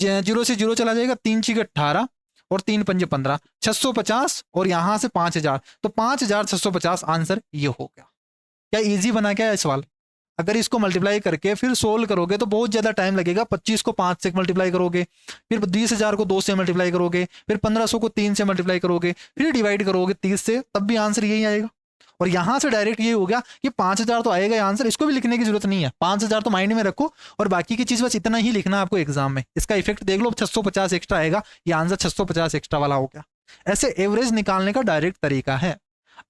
0 से 0 चला जाएगा, 3 6 18, और 3 5 15, 650, और यहां से 5,000, तो 5,650 आंसर ये हो गया। क्या इजी बना क्या है सवाल। अगर इसको मल्टीप्लाई करके फिर सोल्व करोगे तो बहुत ज्यादा टाइम लगेगा। 25 को 5 से मल्टीप्लाई करोगे, फिर 20,000 को 2 से मल्टीप्लाई करोगे, फिर 1,500 को 3 से मल्टीप्लाई करोगे, फिर डिवाइड करोगे 30 से, तब भी आंसर यही आएगा। और यहां से डायरेक्ट ये हो गया कि 5,000 तो आएगा आंसर, इसको भी लिखने की जरूरत नहीं है, 5,000 तो माइंड में रखो, और बाकी की चीज बस इतना ही लिखना आपको एग्जाम में। इसका इफेक्ट देख लो, 650 एक्स्ट्रा आएगा, ये आंसर 650 एक्स्ट्रा वाला हो गया। ऐसे एवरेज निकालने का डायरेक्ट तरीका है।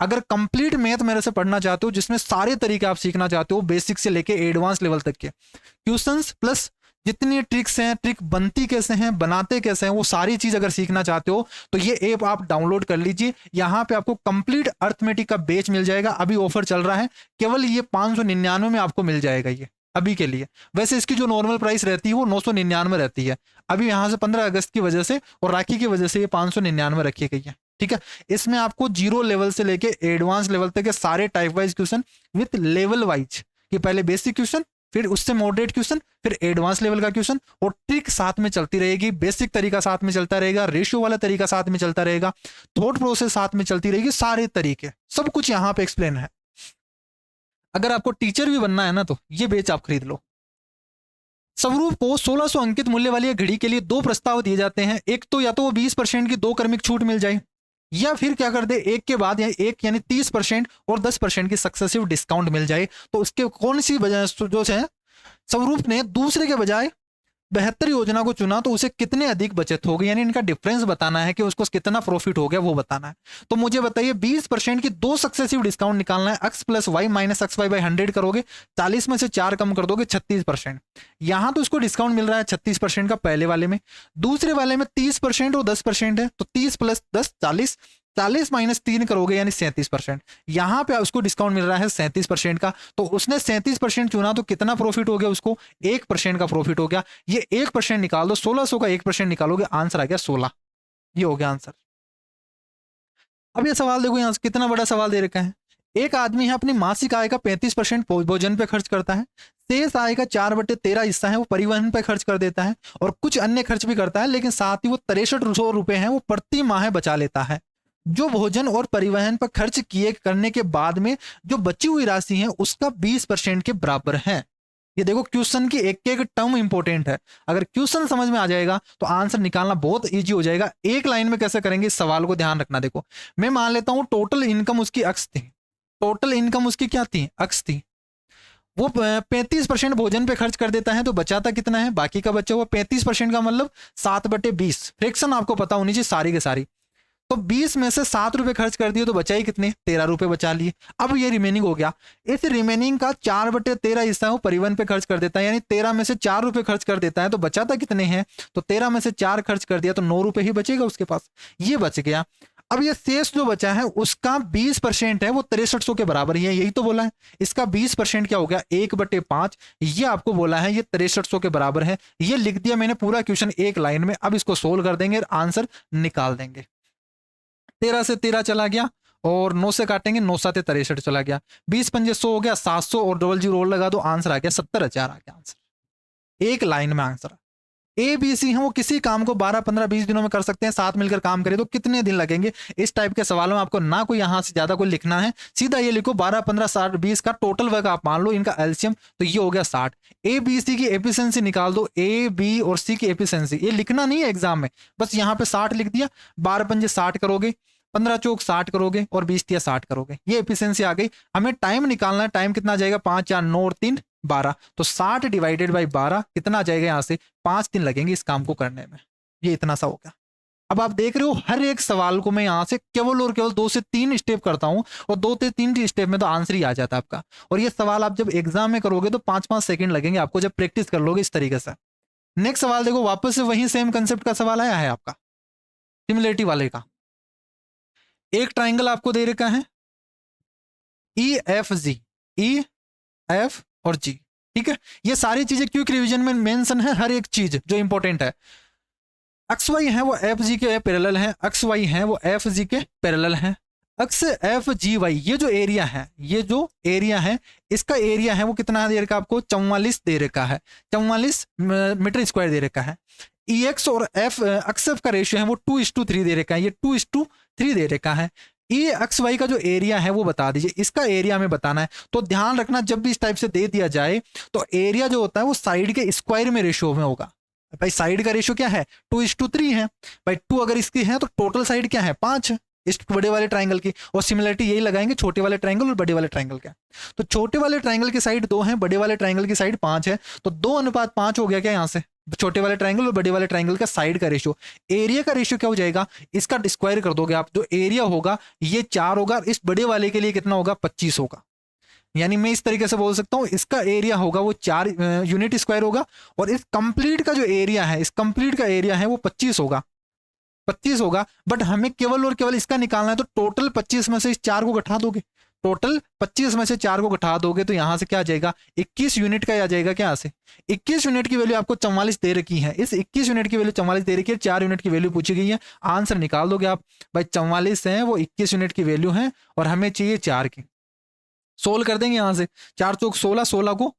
अगर कंप्लीट मैथ मेरे से पढ़ना चाहते हो, जिसमें सारे तरीके आप सीखना चाहते हो, बेसिक से लेके एडवांस लेवल तक के क्वेश्चंस प्लस जितनी ट्रिक्स हैं, ट्रिक बनती कैसे हैं, बनाते कैसे हैं, वो सारी चीज अगर सीखना चाहते हो तो ये ऐप आप डाउनलोड कर लीजिए। यहाँ पे आपको कंप्लीट अर्थमेटिक का बैच मिल जाएगा, अभी ऑफर चल रहा है, केवल ये 599 में आपको मिल जाएगा ये अभी के लिए। वैसे इसकी जो नॉर्मल प्राइस रहती है वो 999 रहती है, अभी यहाँ से 15 अगस्त की वजह से और राखी की वजह से ये 599 रखी गई है, ठीक है। इसमें आपको 0 लेवल से लेके एडवांस लेवल तक के सारे type wise question with level wise, कि पहले बेसिक क्वेश्चन, फिर उससे मॉडरेट क्वेश्चन, फिर एडवांस लेवल का क्वेश्चन, और ट्रिक साथ में चलती रहेगी। बेसिक तरीका साथ में चलता रहेगा, रेशियो वाला तरीका साथ में चलता रहेगा, थॉट प्रोसेस साथ में चलती रहेगी, सारे तरीके सब कुछ यहाँ पे एक्सप्लेन है। अगर आपको टीचर भी बनना है ना, तो ये बैच आप खरीद लो। स्वरूप को 1600 अंकित मूल्य वाली घड़ी के लिए 2 प्रस्ताव दिए जाते हैं। एक तो या तो वो 20% की 2 क्रमिक छूट मिल जाए, या फिर क्या कर दे, एक के बाद या एक यानी 30% और 10% की सक्सेसिव डिस्काउंट मिल जाए। तो उसके कौन सी वजह जो है स्वरूप ने दूसरे के बजाय 72 योजना को चुना, तो उसे कितने अधिक बचत हो गई, यानी इनका डिफरेंस बताना है कि उसको कितना प्रॉफिट हो गया वो बताना है। तो मुझे बताइए 20% की 2 सक्सेसिव डिस्काउंट निकालना है। x + y - xy / 100 करोगे, 40 में से 4 कम कर दोगे, 36%। यहां तो इसको डिस्काउंट मिल रहा है 36% का पहले वाले में, दूसरे वाले में 30% और 10% है, तो 30 + 10 40, 40 - 3 करोगे यानी 37%। यहां पे उसको डिस्काउंट मिल रहा है 37% का, तो उसने 37% चुना, तो कितना प्रॉफिट हो गया उसको, 1% का प्रॉफिट हो गया। ये 1% निकाल दो, 1600 का 1% निकालोगे, आंसर आ गया 16। ये हो गया आंसर। अब ये सवाल देखो, यहां से कितना बड़ा सवाल दे रखा है, एक आदमी है अपनी मासिक आय का 35% भोजन पे खर्च करता है, शेष आय का 4/13 हिस्सा है वो परिवहन पे खर्च कर देता है और कुछ अन्य खर्च भी करता है, लेकिन साथ ही वो 6300 रुपए हैं वो प्रति माह बचा लेता है। जो भोजन और परिवहन पर खर्च किए करने के बाद में जो बची हुई राशि है उसका 20% के बराबर है। ये देखो क्वेश्चन की एक एक टर्म इंपॉर्टेंट है, अगर क्वेश्चन समझ में आ जाएगा तो आंसर निकालना बहुत इजी हो जाएगा। एक लाइन में कैसे करेंगे इस सवाल को ध्यान रखना। देखो मैं मान लेता हूं टोटल इनकम उसकी अक्स थी, टोटल इनकम उसकी क्या थी, अक्स थी। वो 35% भोजन पे खर्च कर देता है तो बचाता कितना है, बाकी का बचा हुआ 35% का मतलब 7/20। फ्रैक्शन आपको पता होनी चाहिए सारी के सारी। तो 20 में से 7 रुपए खर्च कर दिए तो बचा ही कितने, 13 रुपए बचा लिए। अब ये रिमेनिंग हो गया, इस रिमेनिंग का 4/13 हिस्सा वो परिवहन पे खर्च कर देता है, यानी 13 में से 4 रुपए खर्च कर देता है तो बचाता कितने हैं, तो 13 में से 4 खर्च कर दिया तो 9 रुपए ही बचेगा उसके पास, ये बच गया। अब ये शेष जो बचा है उसका 20% है वो 6300 के बराबर ही है, यही तो बोला है। इसका 20% क्या हो गया, 1/5, ये आपको बोला है, ये 6300 के बराबर है। ये लिख दिया मैंने पूरा क्वेश्चन एक लाइन में। अब इसको सोल्व कर देंगे, आंसर निकाल देंगे। 13 से 13 चला गया और 9 से काटेंगे, 9 7 63 चला गया, 20 पंजे 100 हो गया, 700 और डबल जीरो लगा दो, आंसर आ गया 70,000 आ गया आंसर। एक लाइन में आंसर। ए बी सी है वो किसी काम को 12 15 20 दिनों में कर सकते हैं, साथ मिलकर काम करें तो कितने दिन लगेंगे। इस टाइप के सवालों में आपको ना कोई यहां से ज्यादा कोई लिखना है, सीधा ये लिखो 12 15 60 20 का टोटल वर्क आप मान लो, इनका एलसीएम तो ये हो गया 60। ए बी सी की एफिशिएंसी निकाल दो, ए बी और सी की एफिशिएंसी, ये लिखना नहीं है एग्जाम में, बस यहाँ पे 60 लिख दिया। 12 पंजे 60 करोगे, 15 चौक 60 करोगे और 20 तिया 60 करोगे, ये एफिशिएंसी आ गई। हमें टाइम निकालना है, टाइम कितना जाएगा, 5 4 9 और 3 12, तो 60 डिवाइडेड बाई 12 कितना जाएगा, यहां से 5 दिन लगेंगे इस काम को करने में। ये इतना सा होगा। अब आप देख रहे हो हर एक सवाल को मैं यहां से केवल और केवल 2 से 3 स्टेप करता हूं और 2 से 3 स्टेप में तो आंसर ही आ जाता है आपका। और ये सवाल आप जब एग्जाम में करोगे तो 5-5 सेकंड लगेंगे आपको, जब प्रैक्टिस कर लोगे इस तरीके से। नेक्स्ट सवाल देखो, वापस से वही सेम कंसेप्ट का सवाल आया है आपका, सिमिलरिटी वाले का। एक ट्राइंगल आपको दे रखा है E F G, E F और जी, ठीक है। ये सारी चीजें क्विक रिवीजन में मेंशन है, हर एक चीज जो इंपॉर्टेंट है। एक्स वाई है वो एफ जी के पैरेलल है, एक्स वाई है वो एफ जी के पैरेलल है। एक्स एफ जी वाई ये जो एरिया है, ये जो एरिया है इसका एरिया है वो कितना दे रखा आपको, 44 दे रखा है, 44 मीटर स्क्वायर दे रखा है। ई एक्स और एफ एक्स एफ का रेशियो है वो 2:3 दे रखा है, ये 2:3 दे रखा है। ये एक्स वाई का जो एरिया है वो बता दीजिए, इसका एरिया में बताना है। तो ध्यान रखना जब भी इस टाइप से दे दिया जाए तो एरिया जो होता है वो साइड के स्क्वायर में रेशियो में होगा। भाई साइड का रेशियो क्या है, 2:3 है। भाई 2 अगर इसकी है तो टोटल साइड क्या है, 5 है इस बड़े वाले ट्राइंगल की। और सिमिलरिटी यही लगाएंगे छोटे वाले ट्राइंगल और बड़े वाले ट्राइंगल का। तो छोटे वाले ट्राइंगल की साइड 2 है, बड़े वाले ट्राइंगल की साइड 5 है, तो 2:5 हो गया क्या यहाँ से, छोटे वाले ट्राइंगल और बड़े वाले ट्राइंगल का साइड का रेशियो। एरिया का रेशियो क्या हो जाएगा, इसका स्क्वायर कर दोगे आप, जो एरिया होगा ये 4 होगा, इस बड़े वाले के लिए कितना होगा, 25 होगा। यानी मैं इस तरीके से बोल सकता हूं इसका एरिया होगा वो 4 यूनिट स्क्वायर होगा, और इस कंप्लीट का जो एरिया है, इस कंप्लीट का एरिया है वो 25 होगा, 25 होगा। बट हमें केवल और केवल इसका निकालना है, तो टोटल 25 में से इस 4 को घटा दोगे, टोटल 25 में से 4 को घटा दोगे तो यहां से क्या आ जाएगा, 21 यूनिट का आ जाएगा। क्या से 21 यूनिट की वैल्यू आपको 44 दे रखी है, इस 21 यूनिट की वैल्यू 44 दे रखी है, 4 यूनिट की वैल्यू पूछी गई है, आंसर निकाल दोगे आप। भाई 44 है वो 21 यूनिट की वैल्यू है और हमें चाहिए 4 की। सोल्व कर देंगे यहां से, 4 चौक 16, 16 को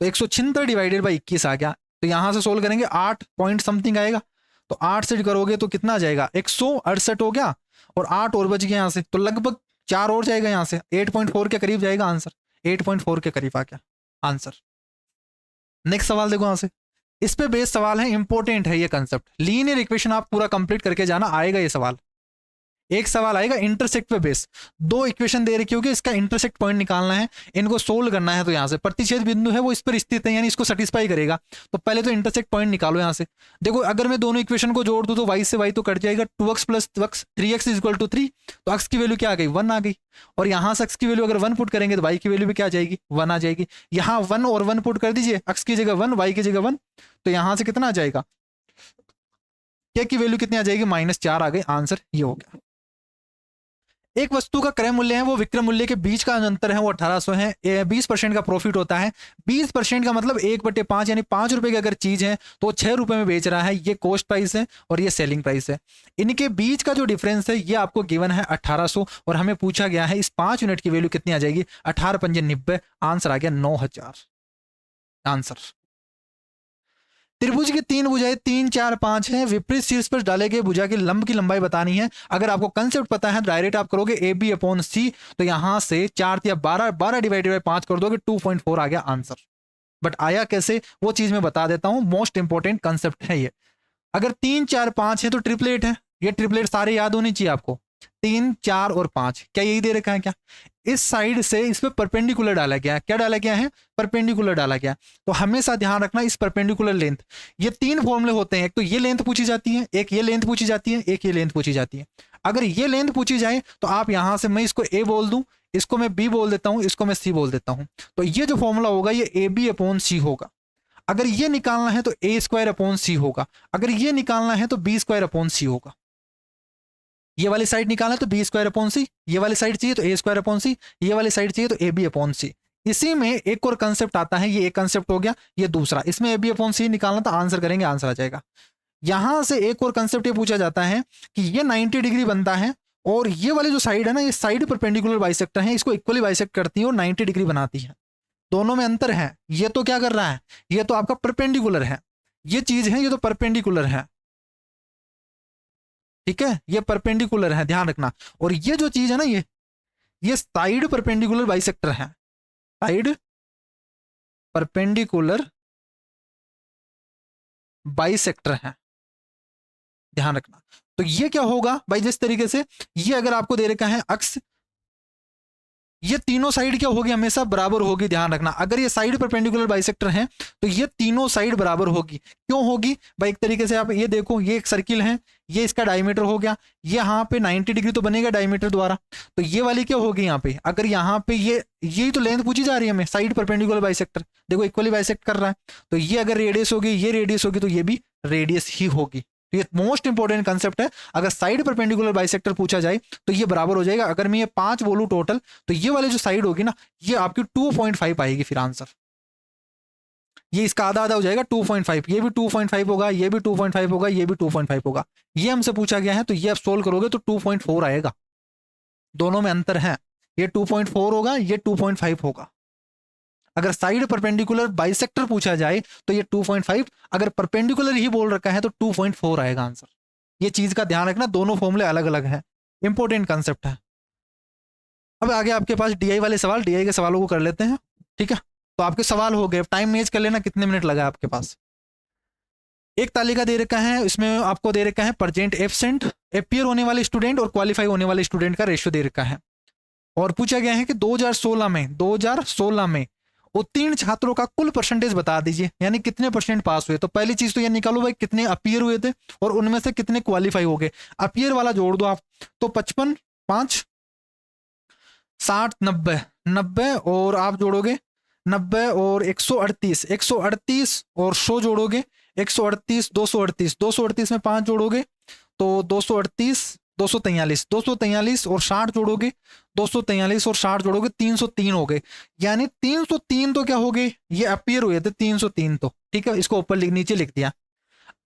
तो 176 डिवाइडेड बाई 21 आ गया। तो यहां से सोल्व करेंगे 8 पॉइंट समथिंग आएगा, तो 8 से करोगे तो कितना आ जाएगा, 168 हो गया, और 8 और बच गया यहाँ से, तो लगभग 4 और जाएगा यहाँ से, 8.4 के करीब जाएगा आंसर, 8.4 के करीब आ गया आंसर। नेक्स्ट सवाल देखो यहाँ से, इस पे बेस सवाल है, इंपॉर्टेंट है ये कंसेप्ट। लीनियर इक्वेशन आप पूरा कंप्लीट करके जाना, आएगा ये सवाल। एक सवाल आएगा इंटरसेक्ट पे बेस, 2 इक्वेशन दे रखी होगी, इसका इंटरसेक्ट पॉइंट निकालना है, इनको सोल्व करना है। तो यहाँ से प्रतिच्छेद बिंदु है वो इस पर स्थित है, यानी इसको सेटिस्फाई करेगा। तो पहले तो इंटरसेक्ट पॉइंट निकालो यहाँ से। देखो अगर मैं दोनों इक्वेशन को जोड़ दूं तो y से y तो कट जाएगा, 2x + x 3x = 3, तो x की वैल्यू क्या आ गई, 1 आ गई। और यहाँ से x की वैल्यू अगर 1 पुट करेंगे तो y की वैल्यू भी क्या आ जाएगी, 1 आ जाएगी। यहाँ 1 और 1 पुट कर दीजिए, x की जगह 1, y की जगह 1, तो यहाँ से कितना आ जाएगा, k की वैल्यू कितनी आ जाएगी, -4 आ गई, आंसर ये हो गया। एक वस्तु का क्रय मूल्य है वो विक्रय मूल्य के बीच का अंतर है वो 1800 है। 20% का प्रॉफिट होता है। 20% का मतलब 1/5 यानी 5 रुपए की अगर चीज है तो 6 रुपए में बेच रहा है। ये कॉस्ट प्राइस है और ये सेलिंग प्राइस है। इनके बीच का जो डिफरेंस है ये आपको गिवन है 1800 और हमें पूछा गया है इस 5 यूनिट की वैल्यू कितनी आ जाएगी। 18 पंजे 90, आंसर आ गया 9000 आंसर। त्रिभुज की 3 भुजाएं 3 4 5 है। विपरीत शीर्ष पर डाले गए भुजा के लंब की लंबाई बतानी है। अगर आपको कंसेप्ट पता है डायरेक्ट आप करोगे ए बी अपॉन सी, तो यहां से 4 या 12 डिवाइडेड बाई 5 कर दोगे 2.4 आ गया आंसर। बट आया कैसे वो चीज मैं बता देता हूं, मोस्ट इंपॉर्टेंट कंसेप्ट है ये। अगर 3 4 5 है तो ट्रिपलेट है। ये ट्रिपलेट सारे याद होनी चाहिए आपको। 3 4 और 5 क्या यही दे रखा है क्या? इस साइड से इस पे परपेंडिकुलर डाला गया है। क्या डाला गया है? परपेंडिकुलर डाला गया। तो हमेशा ध्यान रखना इस परपेंडिकुलर लेंथ। ये 3 फॉर्मूले होते हैं, एक तो ये लेंथ पूछी जाती है, एक ये लेंथ पूछी जाती है, एक ये लेंथ पूछी जाती है। अगर ये लेंथ पूछी जाए तो आप यहां से, मैं इसको ए बोल दूं, इसको मैं बी बोल देता हूं, इसको मैं सी बोल देता हूं। तो ये जो फॉर्मूला होगा ये ए बी अपॉन सी होगा। अगर ये निकालना है तो ए स्क्वायर अपॉन सी होगा। अगर ये निकालना है तो बी स्क्वायर अपॉन सी होगा। ये वाली साइड निकालना है तो बी स्क्वायर अपॉन सी, ये वाली साइड चाहिए तो ए स्क्वायर अपॉन सी, ये वाली साइड चाहिए तो ए बी अपॉन सी। इसी में एक और कंसेप्ट आता है, ये एक कंसेप्ट हो गया, ये दूसरा। इसमें ए बी अपॉन सी निकालना तो आंसर करेंगे, आंसर आ जाएगा। यहां से एक और कंसेप्ट ये पूछा जाता है कि ये 90 डिग्री बनता है और ये वाली जो साइड है ना, ये साइड परपेंडिकुलर बाइसेक्टर है, इसको इक्वली बाइसेक्ट करती है और 90 डिग्री बनाती है। दोनों में अंतर है। ये तो क्या कर रहा है, ये तो आपका परपेंडिकुलर है, ये चीज है, ये तो परपेंडिकुलर है। ठीक है, ये परपेंडिकुलर है, ध्यान रखना। और ये जो चीज है ना, ये साइड परपेंडिकुलर बाइसेक्टर है। साइड परपेंडिकुलर बाइसेक्टर है, ध्यान रखना। तो ये क्या होगा भाई, जिस तरीके से ये अगर आपको दे रखा है अक्ष, ये तीनों साइड क्या होगी, हमेशा बराबर होगी, ध्यान रखना। अगर ये साइड परपेंडिकुलर बाइसेक्टर है तो ये तीनों साइड बराबर होगी। क्यों होगी भाई, एक तरीके से आप ये देखो, ये एक सर्किल है, ये इसका डायमीटर हो गया, ये यहाँ पे 90 डिग्री तो बनेगा डायमीटर द्वारा। तो ये वाली क्या होगी यहाँ पे, अगर यहाँ पे ये तो लेंथ पूछी जा रही है हमें, साइड परपेंडिकुलर बाइसेक्टर, देखो इक्वली बाइसेक्ट कर रहा है। तो ये अगर रेडियस होगी, ये रेडियस होगी, तो ये भी रेडियस ही होगी। तो ये मोस्ट इंपॉर्टेंट कंसेप्ट है। अगर साइड परपेंडिकुलर बाइसेक्टर पूछा जाए तो ये बराबर हो जाएगा। अगर मैं ये 5 बोलूं टोटल, तो ये वाली जो साइड होगी ना, ये आपकी 2.5 आएगी फिर आंसर। ये इसका आधा आधा हो जाएगा 2.5, ये भी 2.5 होगा, ये भी 2.5 होगा, ये भी 2.5 होगा। ये हमसे पूछा गया है तो ये आप सोल्व करोगे तो 2.4 आएगा। दोनों में अंतर है, ये 2.4 होगा, ये 2.5 होगा। अगर साइड परपेंडिकुलर बाइसेक्टर पूछा जाए तो ये 2.5, अगर परपेंडिकुलर ही बोल रखा है तो 2.4 आएगा आंसर। ये चीज का ध्यान रखना, दोनों फॉर्मूले अलग अलग हैं, इंपॉर्टेंट कंसेप्ट है। अब आगे आपके पास डीआई वाले सवाल, डीआई के सवालों को कर लेते हैं। ठीक है, तो आपके सवाल हो गए, टाइम मैच कर लेना कितने मिनट लगा आपके पास। एक तालिका दे रखा है, इसमें आपको दे रखा है प्रेजेंट एब्सेंट, अपीयर होने वाले स्टूडेंट और क्वालिफाई होने वाले स्टूडेंट का रेशियो दे रखा है। और पूछा गया है कि 2016 में उत्तीर्ण छात्रों का कुल परसेंटेज बता दीजिए, यानी कितने परसेंट पास हुए। तो पहली चीज तो ये निकालो भाई कितने अपीयर हुए थे और उनमें से कितने क्वालिफाई हो गए। अपीयर वाला जोड़ दो आप, तो 55 5 60 90 90 और आप जोड़ोगे 90 और 138 138 और 100 जोड़ोगे 138 238 238 में 5 जोड़ोगे तो 238 243 243 और 60 जोड़ोगे 243 और 60 जोड़ोगे 303 हो गए। यानी 303 तो क्या हो गए, ये अपीयर हुए थे 303 तो। ठीक है, इसको ऊपर नीचे लिख दिया।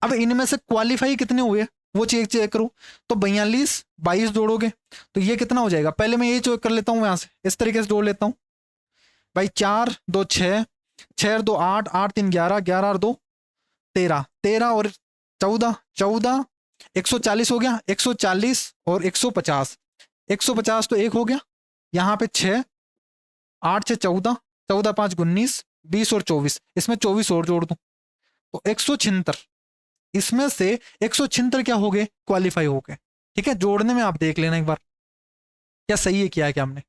अब इनमें से क्वालिफाई कितने हुए वो चेक चेक करो, तो 42 22 जोड़ोगे तो ये कितना हो जाएगा। पहले मैं ये चेक कर लेता हूँ, यहां से इस तरीके से जोड़ लेता हूँ भाई। 4 2 6 6 और 2 8 8 3 11 11 और 2 13 13 और 14 14 140 हो गया। 140 और 150 150 तो एक हो गया। यहाँ पे 6 8 6 14 14 5 19 20 और 24, इसमें 24 और जोड़ दूं तो 176। इसमें से 176 क्या हो गए, क्वालिफाई हो गए। ठीक है, जोड़ने में आप देख लेना एक बार क्या सही है क्या है क्या हमने।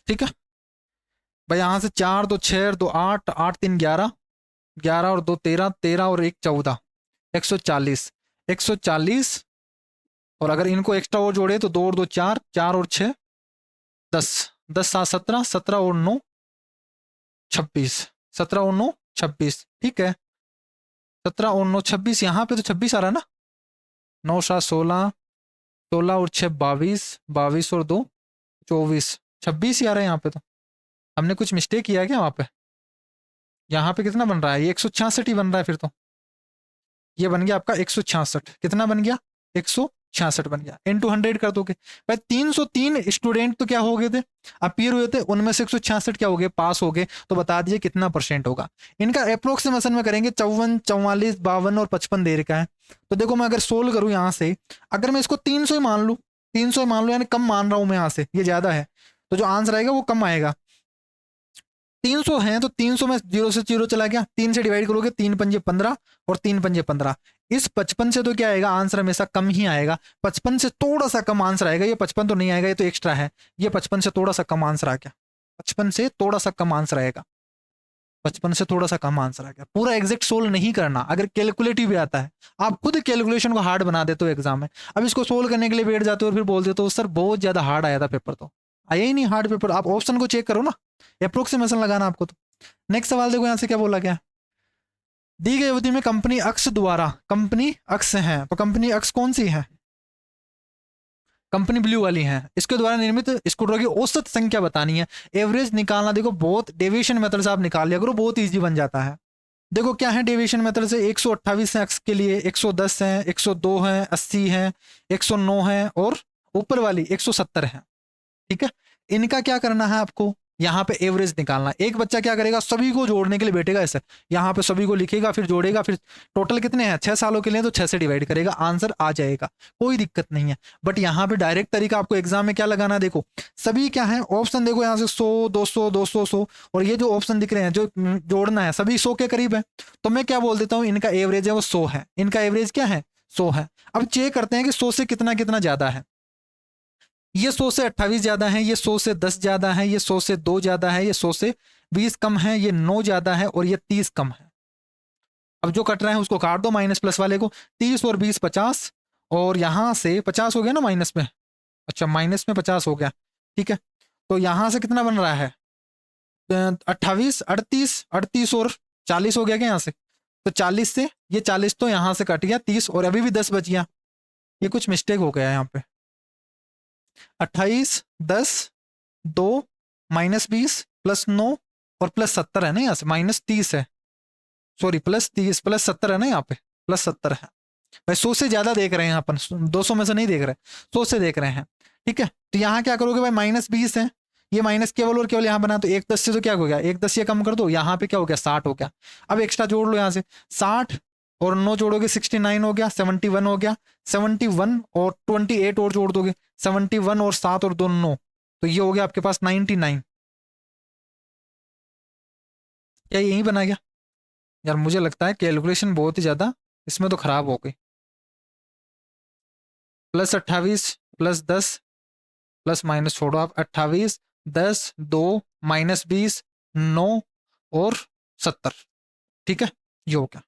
ठीक है भाई, यहां से 4 2 6 और 2 8 8 3 11 11 और 2 13 13 और 1 14 140 140 और अगर इनको एक्स्ट्रा और जोड़े तो 2 और 2 4 4 और 6 10 10 7 17 17 और 9 26 17 और 9 26। ठीक है, 17 और 9 26, यहाँ पे तो 26 आ रहा है ना। 9 7 16 16 और 6 22, 22 और 2 24, 26 ही आ रहा है यहाँ पे। तो हमने कुछ मिस्टेक किया क्या वहाँ पे? यहाँ पे कितना बन रहा है? ये 166 ही बन रहा है फिर तो। ये बन गया आपका 166। कितना बन गया? 166 बन गया। इन 200 कर दोगे भाई। 303 स्टूडेंट तो क्या हो गए थे, अपीयर हुए थे, उनमें से 166 क्या हो गए, पास हो गए। तो बता दीजिए कितना परसेंट होगा। इनका अप्रोक्सीमेशन में करेंगे। 54, 44, 52 और 55 दे रखा है। तो देखो मैं अगर सोल्व करूं यहाँ से, अगर मैं इसको 300 ही मान लूं, 300 ही मान लो, यानी कम मान रहा हूं मैं यहाँ से, ये ज्यादा है तो जो आंसर आएगा वो कम आएगा। 300 है तो 300 में 0 से 0 चला गया, 3 से डिवाइड करोगे, 3 पंजे 15 और 3 पंजे 15। इस 55 से तो क्या आएगा, आंसर हमेशा कम ही आएगा। 55 से थोड़ा सा कम आंसर आएगा। ये 55 तो नहीं आएगा, ये तो एक्स्ट्रा है। ये 55 से थोड़ा सा कम आंसर आ गया। 55 से थोड़ा सा कम आंसर आएगा। 55 से थोड़ा सा कम आंसर आ गया। पूरा एग्जैक्ट सोल्व नहीं करना, अगर कैलकुलेटिव भी आता है आप खुद कैलकुलेशन को हार्ड बना देते हो एग्जाम में। अब इसको सोल्व करने के लिए बैठ जाते हो और फिर बोल देते हो सर बहुत ज्यादा हार्ड आया था पेपर। तो आया ही नहीं हार्ड पेपर। आप ऑप्शन को चेक करो ना, अप्रोक्सीमेशन लगाना आपको। तो नेक्स्ट सवाल देखो यहाँ से क्या बोला गया। दी गई अवधि में कंपनी अक्स द्वारा, कंपनी अक्स है तो कंपनी अक्स कौन सी है? कंपनी ब्लू वाली है। इसके द्वारा निर्मित स्कूटरों की औसत संख्या बतानी है। एवरेज निकालना, देखो बहुत डेविएशन मेथड से आप निकाल लिया करो, बहुत इजी बन जाता है। देखो क्या है डेविएशन मेथड से, 128 है अक्स के लिए, 110 है, 102 है, 80 है, 109 है और ऊपर वाली 170 है। ठीक है, इनका क्या करना है आपको, यहाँ पे एवरेज निकालना। एक बच्चा क्या करेगा, सभी को जोड़ने के लिए बैठेगा ऐसे, यहाँ पे सभी को लिखेगा, फिर जोड़ेगा, फिर टोटल कितने हैं 6 सालों के लिए तो 6 से डिवाइड करेगा, आंसर आ जाएगा, कोई दिक्कत नहीं है। बट यहाँ पे डायरेक्ट तरीका आपको एग्जाम में क्या लगाना है, देखो सभी क्या है ऑप्शन, देखो यहाँ से 100, 200, 200, 100 और ये जो ऑप्शन दिख रहे हैं जो जोड़ना है सभी 100 के करीब है। तो मैं क्या बोल देता हूँ, इनका एवरेज है वो 100 है। इनका एवरेज क्या है, 100 है। अब चेक करते हैं कि 100 से कितना कितना ज्यादा है। ये 100 से 28 ज्यादा है, ये 100 से 10 ज्यादा है, ये 100 से 2 ज्यादा है, ये 100 से 20 कम है, ये 9 ज्यादा है और ये 30 कम है। अब जो कट रहा है उसको काट दो माइनस प्लस वाले को। 30 और 20 50 और यहां से 50 हो गया ना माइनस में। अच्छा माइनस में 50 हो गया, ठीक है। तो यहां से कितना बन रहा है, 28, 38, 38 और 40 हो गया क्या यहाँ से। तो 40 से ये 40 तो यहां से कट गया, 30 और अभी भी 10 बच गया। ये कुछ मिस्टेक हो गया यहाँ पे। 28, 10, 2 -20 +9 और +70 है ना, यहाँ से -30 है, सॉरी +30 +70 है ना, यहाँ पे +70 है भाई। 100 से ज्यादा देख रहे हैं अपन, 200 में से नहीं देख रहे, 100 से देख रहे हैं। ठीक है, तो यहाँ क्या करोगे भाई, -20 है, ये माइनस केवल और केवल यहाँ बना, तो 1 10 से तो क्या हो गया, 1 10 ये कम कर दो, यहाँ पे क्या हो गया 60 हो गया। अब एक्स्ट्रा जोड़ लो यहाँ से, 60 और 9 जोड़ोगे 69 हो गया, 71 हो गया, 71 और 28 और जोड़ दोगे, 71 और 7 और 2 9, तो ये हो गया आपके पास 99। क्या यही बना गया यार? मुझे लगता है कैलकुलेशन बहुत ही ज्यादा इसमें तो खराब हो गई। +28 +10 प्लस माइनस छोड़ो आप, 28, 10, 2 -20 9 और 70। ठीक है, ये हो गया।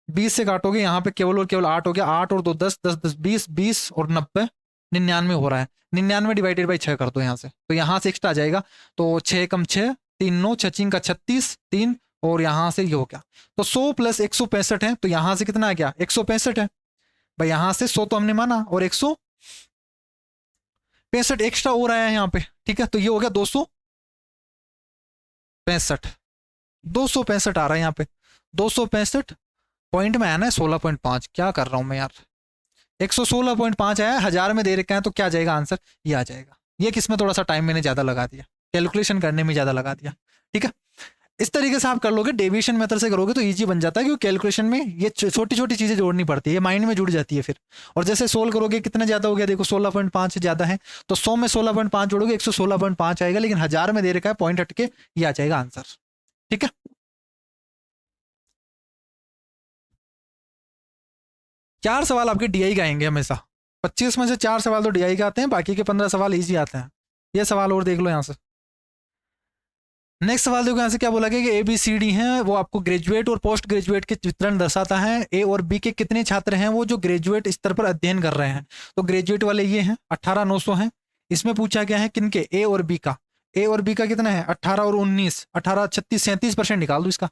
20 से काटोगे यहाँ पे केवल और केवल 8 हो गया, 8 और 2 10, 10 10 20, 20 और 90 99 हो रहा है। 99 डिवाइडेड बाई 6 कर दो यहाँ से, तो यहाँ से एक्स्ट्रा आ जाएगा। तो 6 कम 6 3 9 6 3 का 36 3 और यहाँ से ये हो गया। तो 100 + 165 है, तो यहाँ से कितना आ गया 165 है भाई। यहाँ से 100 तो हमने माना और 165 एक्स्ट्रा हो रहा है यहाँ पे। ठीक है, तो ये हो गया 265, 265 आ रहा है यहाँ पे। 265 पॉइंट में आया ना 16.5, क्या कर रहा हूं मैं यार, 116.5 आया, 1000 में दे रखा है, तो क्या जाएगा आंसर, ये आ जाएगा। ये किसमें थोड़ा सा टाइम मैंने ज्यादा लगा दिया, कैलकुलेशन करने में ज्यादा लगा दिया। ठीक है, इस तरीके से आप कर लोगे, डेविएशन मेथड से करोगे तो इजी बन जाता है, क्योंकि कैलकुलेशन में ये छोटी छोटी चीजें जोड़नी पड़ती है, ये माइंड में जुड़ जाती है फिर। और जैसे सोल्व करोगे कितना ज्यादा हो गया, देखो 16.5 से ज्यादा है, तो 100 में 16.5 जोड़ोगे 116.5 आएगा, लेकिन 1000 में दे रखा है पॉइंट हटके, ये आ जाएगा आंसर। ठीक है, 4 सवाल आपके डीआई का आएंगे हमेशा। 25 में से 4 सवाल तो डीआई के आते हैं, बाकी के 15 सवाल इजी आते हैं। ये सवाल और देख लो यहाँ से। नेक्स्ट सवाल देखो यहाँ से क्या बोला गया कि ABCD है, वो आपको ग्रेजुएट और पोस्ट ग्रेजुएट के वितरण दर्शाता है। ए और बी के कितने छात्र हैं वो जो ग्रेजुएट स्तर पर अध्ययन कर रहे हैं। तो ग्रेजुएट वाले ये हैं, 18,900 हैं। इसमें पूछा गया है किनके, ए और बी का। ए और बी का कितना है 18 और 19, 18 36 37% निकाल दो इसका,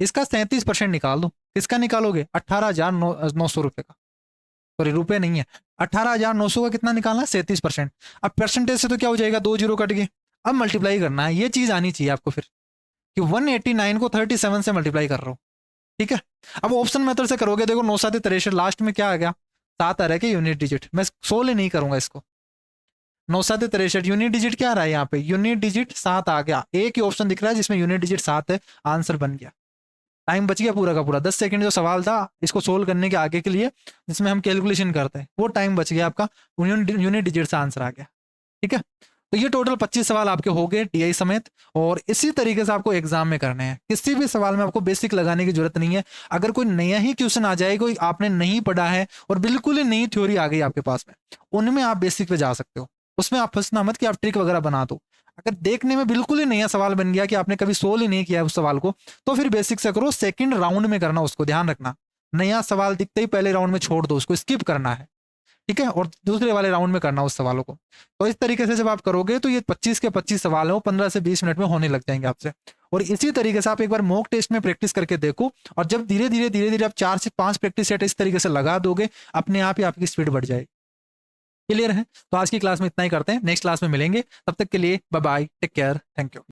इसका 37% निकाल दो। किसका निकालोगे, 18,900 रुपए का। सॉरी रुपए नहीं है, 18,900 का कितना निकालना, 37%। अब परसेंटेज से तो क्या हो जाएगा, 2 जीरो कट गए। अब मल्टीप्लाई करना है, ये चीज आनी चाहिए आपको फिर कि 189 को 37 से मल्टीप्लाई कर रहा हूँ, ठीक है। अब ऑप्शन मेथड से करोगे, देखो 9 7 63, लास्ट में क्या आ गया, 7 आ रहा है कि यूनिट डिजिट, मैं 16 नहीं करूंगा इसको, 9 7 63 यूनिट डिजिट क्या आ रहा है यहाँ पे, यूनिट डिजिट 7 आ गया, एक ही ऑप्शन दिख रहा है जिसमें यूनिट डिजिट 7 है, आंसर बन गया। टाइम बच गया पूरा का पूरा, 10 सेकंड जो सवाल था इसको सोल्व करने के आगे के लिए जिसमें हम कैलकुलेशन करते हैं, वो टाइम बच गया आपका, यूनिट डिजिट से आंसर आ गया, ठीक है। तो ये टोटल 25 सवाल आपके हो गए टीआई समेत, और इसी तरीके से आपको एग्जाम में करने हैं। किसी भी सवाल में आपको बेसिक लगाने की जरूरत नहीं है। अगर कोई नया ही क्वेश्चन आ जाए, कोई आपने नहीं पढ़ा है और बिल्कुल ही नई थ्योरी आ गई आपके पास में, उनमें आप बेसिक पे जा सकते हो, उसमें आप फंसना मत कि आप ट्रिक वगैरह बना दो। अगर देखने में बिल्कुल ही नया सवाल बन गया कि आपने कभी सोल्व ही नहीं किया उस सवाल को, तो फिर बेसिक से करो, सेकंड राउंड में करना, उसको ध्यान रखना। नया सवाल दिखते ही पहले राउंड में छोड़ दो, उसको स्किप करना है, ठीक है, और दूसरे वाले राउंड में करना उस सवालों को। तो इस तरीके से जब आप करोगे तो ये 25 के 25 सवाल है वो 15 से 20 मिनट में होने लग जाएंगे आपसे। और इसी तरीके से आप एक बार मॉक टेस्ट में प्रैक्टिस करके देखो, और जब धीरे धीरे आप 4 से 5 प्रैक्टिस सेट इस तरीके से लगा दोगे, अपने आप ही आपकी स्पीड बढ़ जाएगी। क्लियर है? तो आज की क्लास में इतना ही करते हैं, नेक्स्ट क्लास में मिलेंगे, तब तक के लिए bye bye, take care, thank you.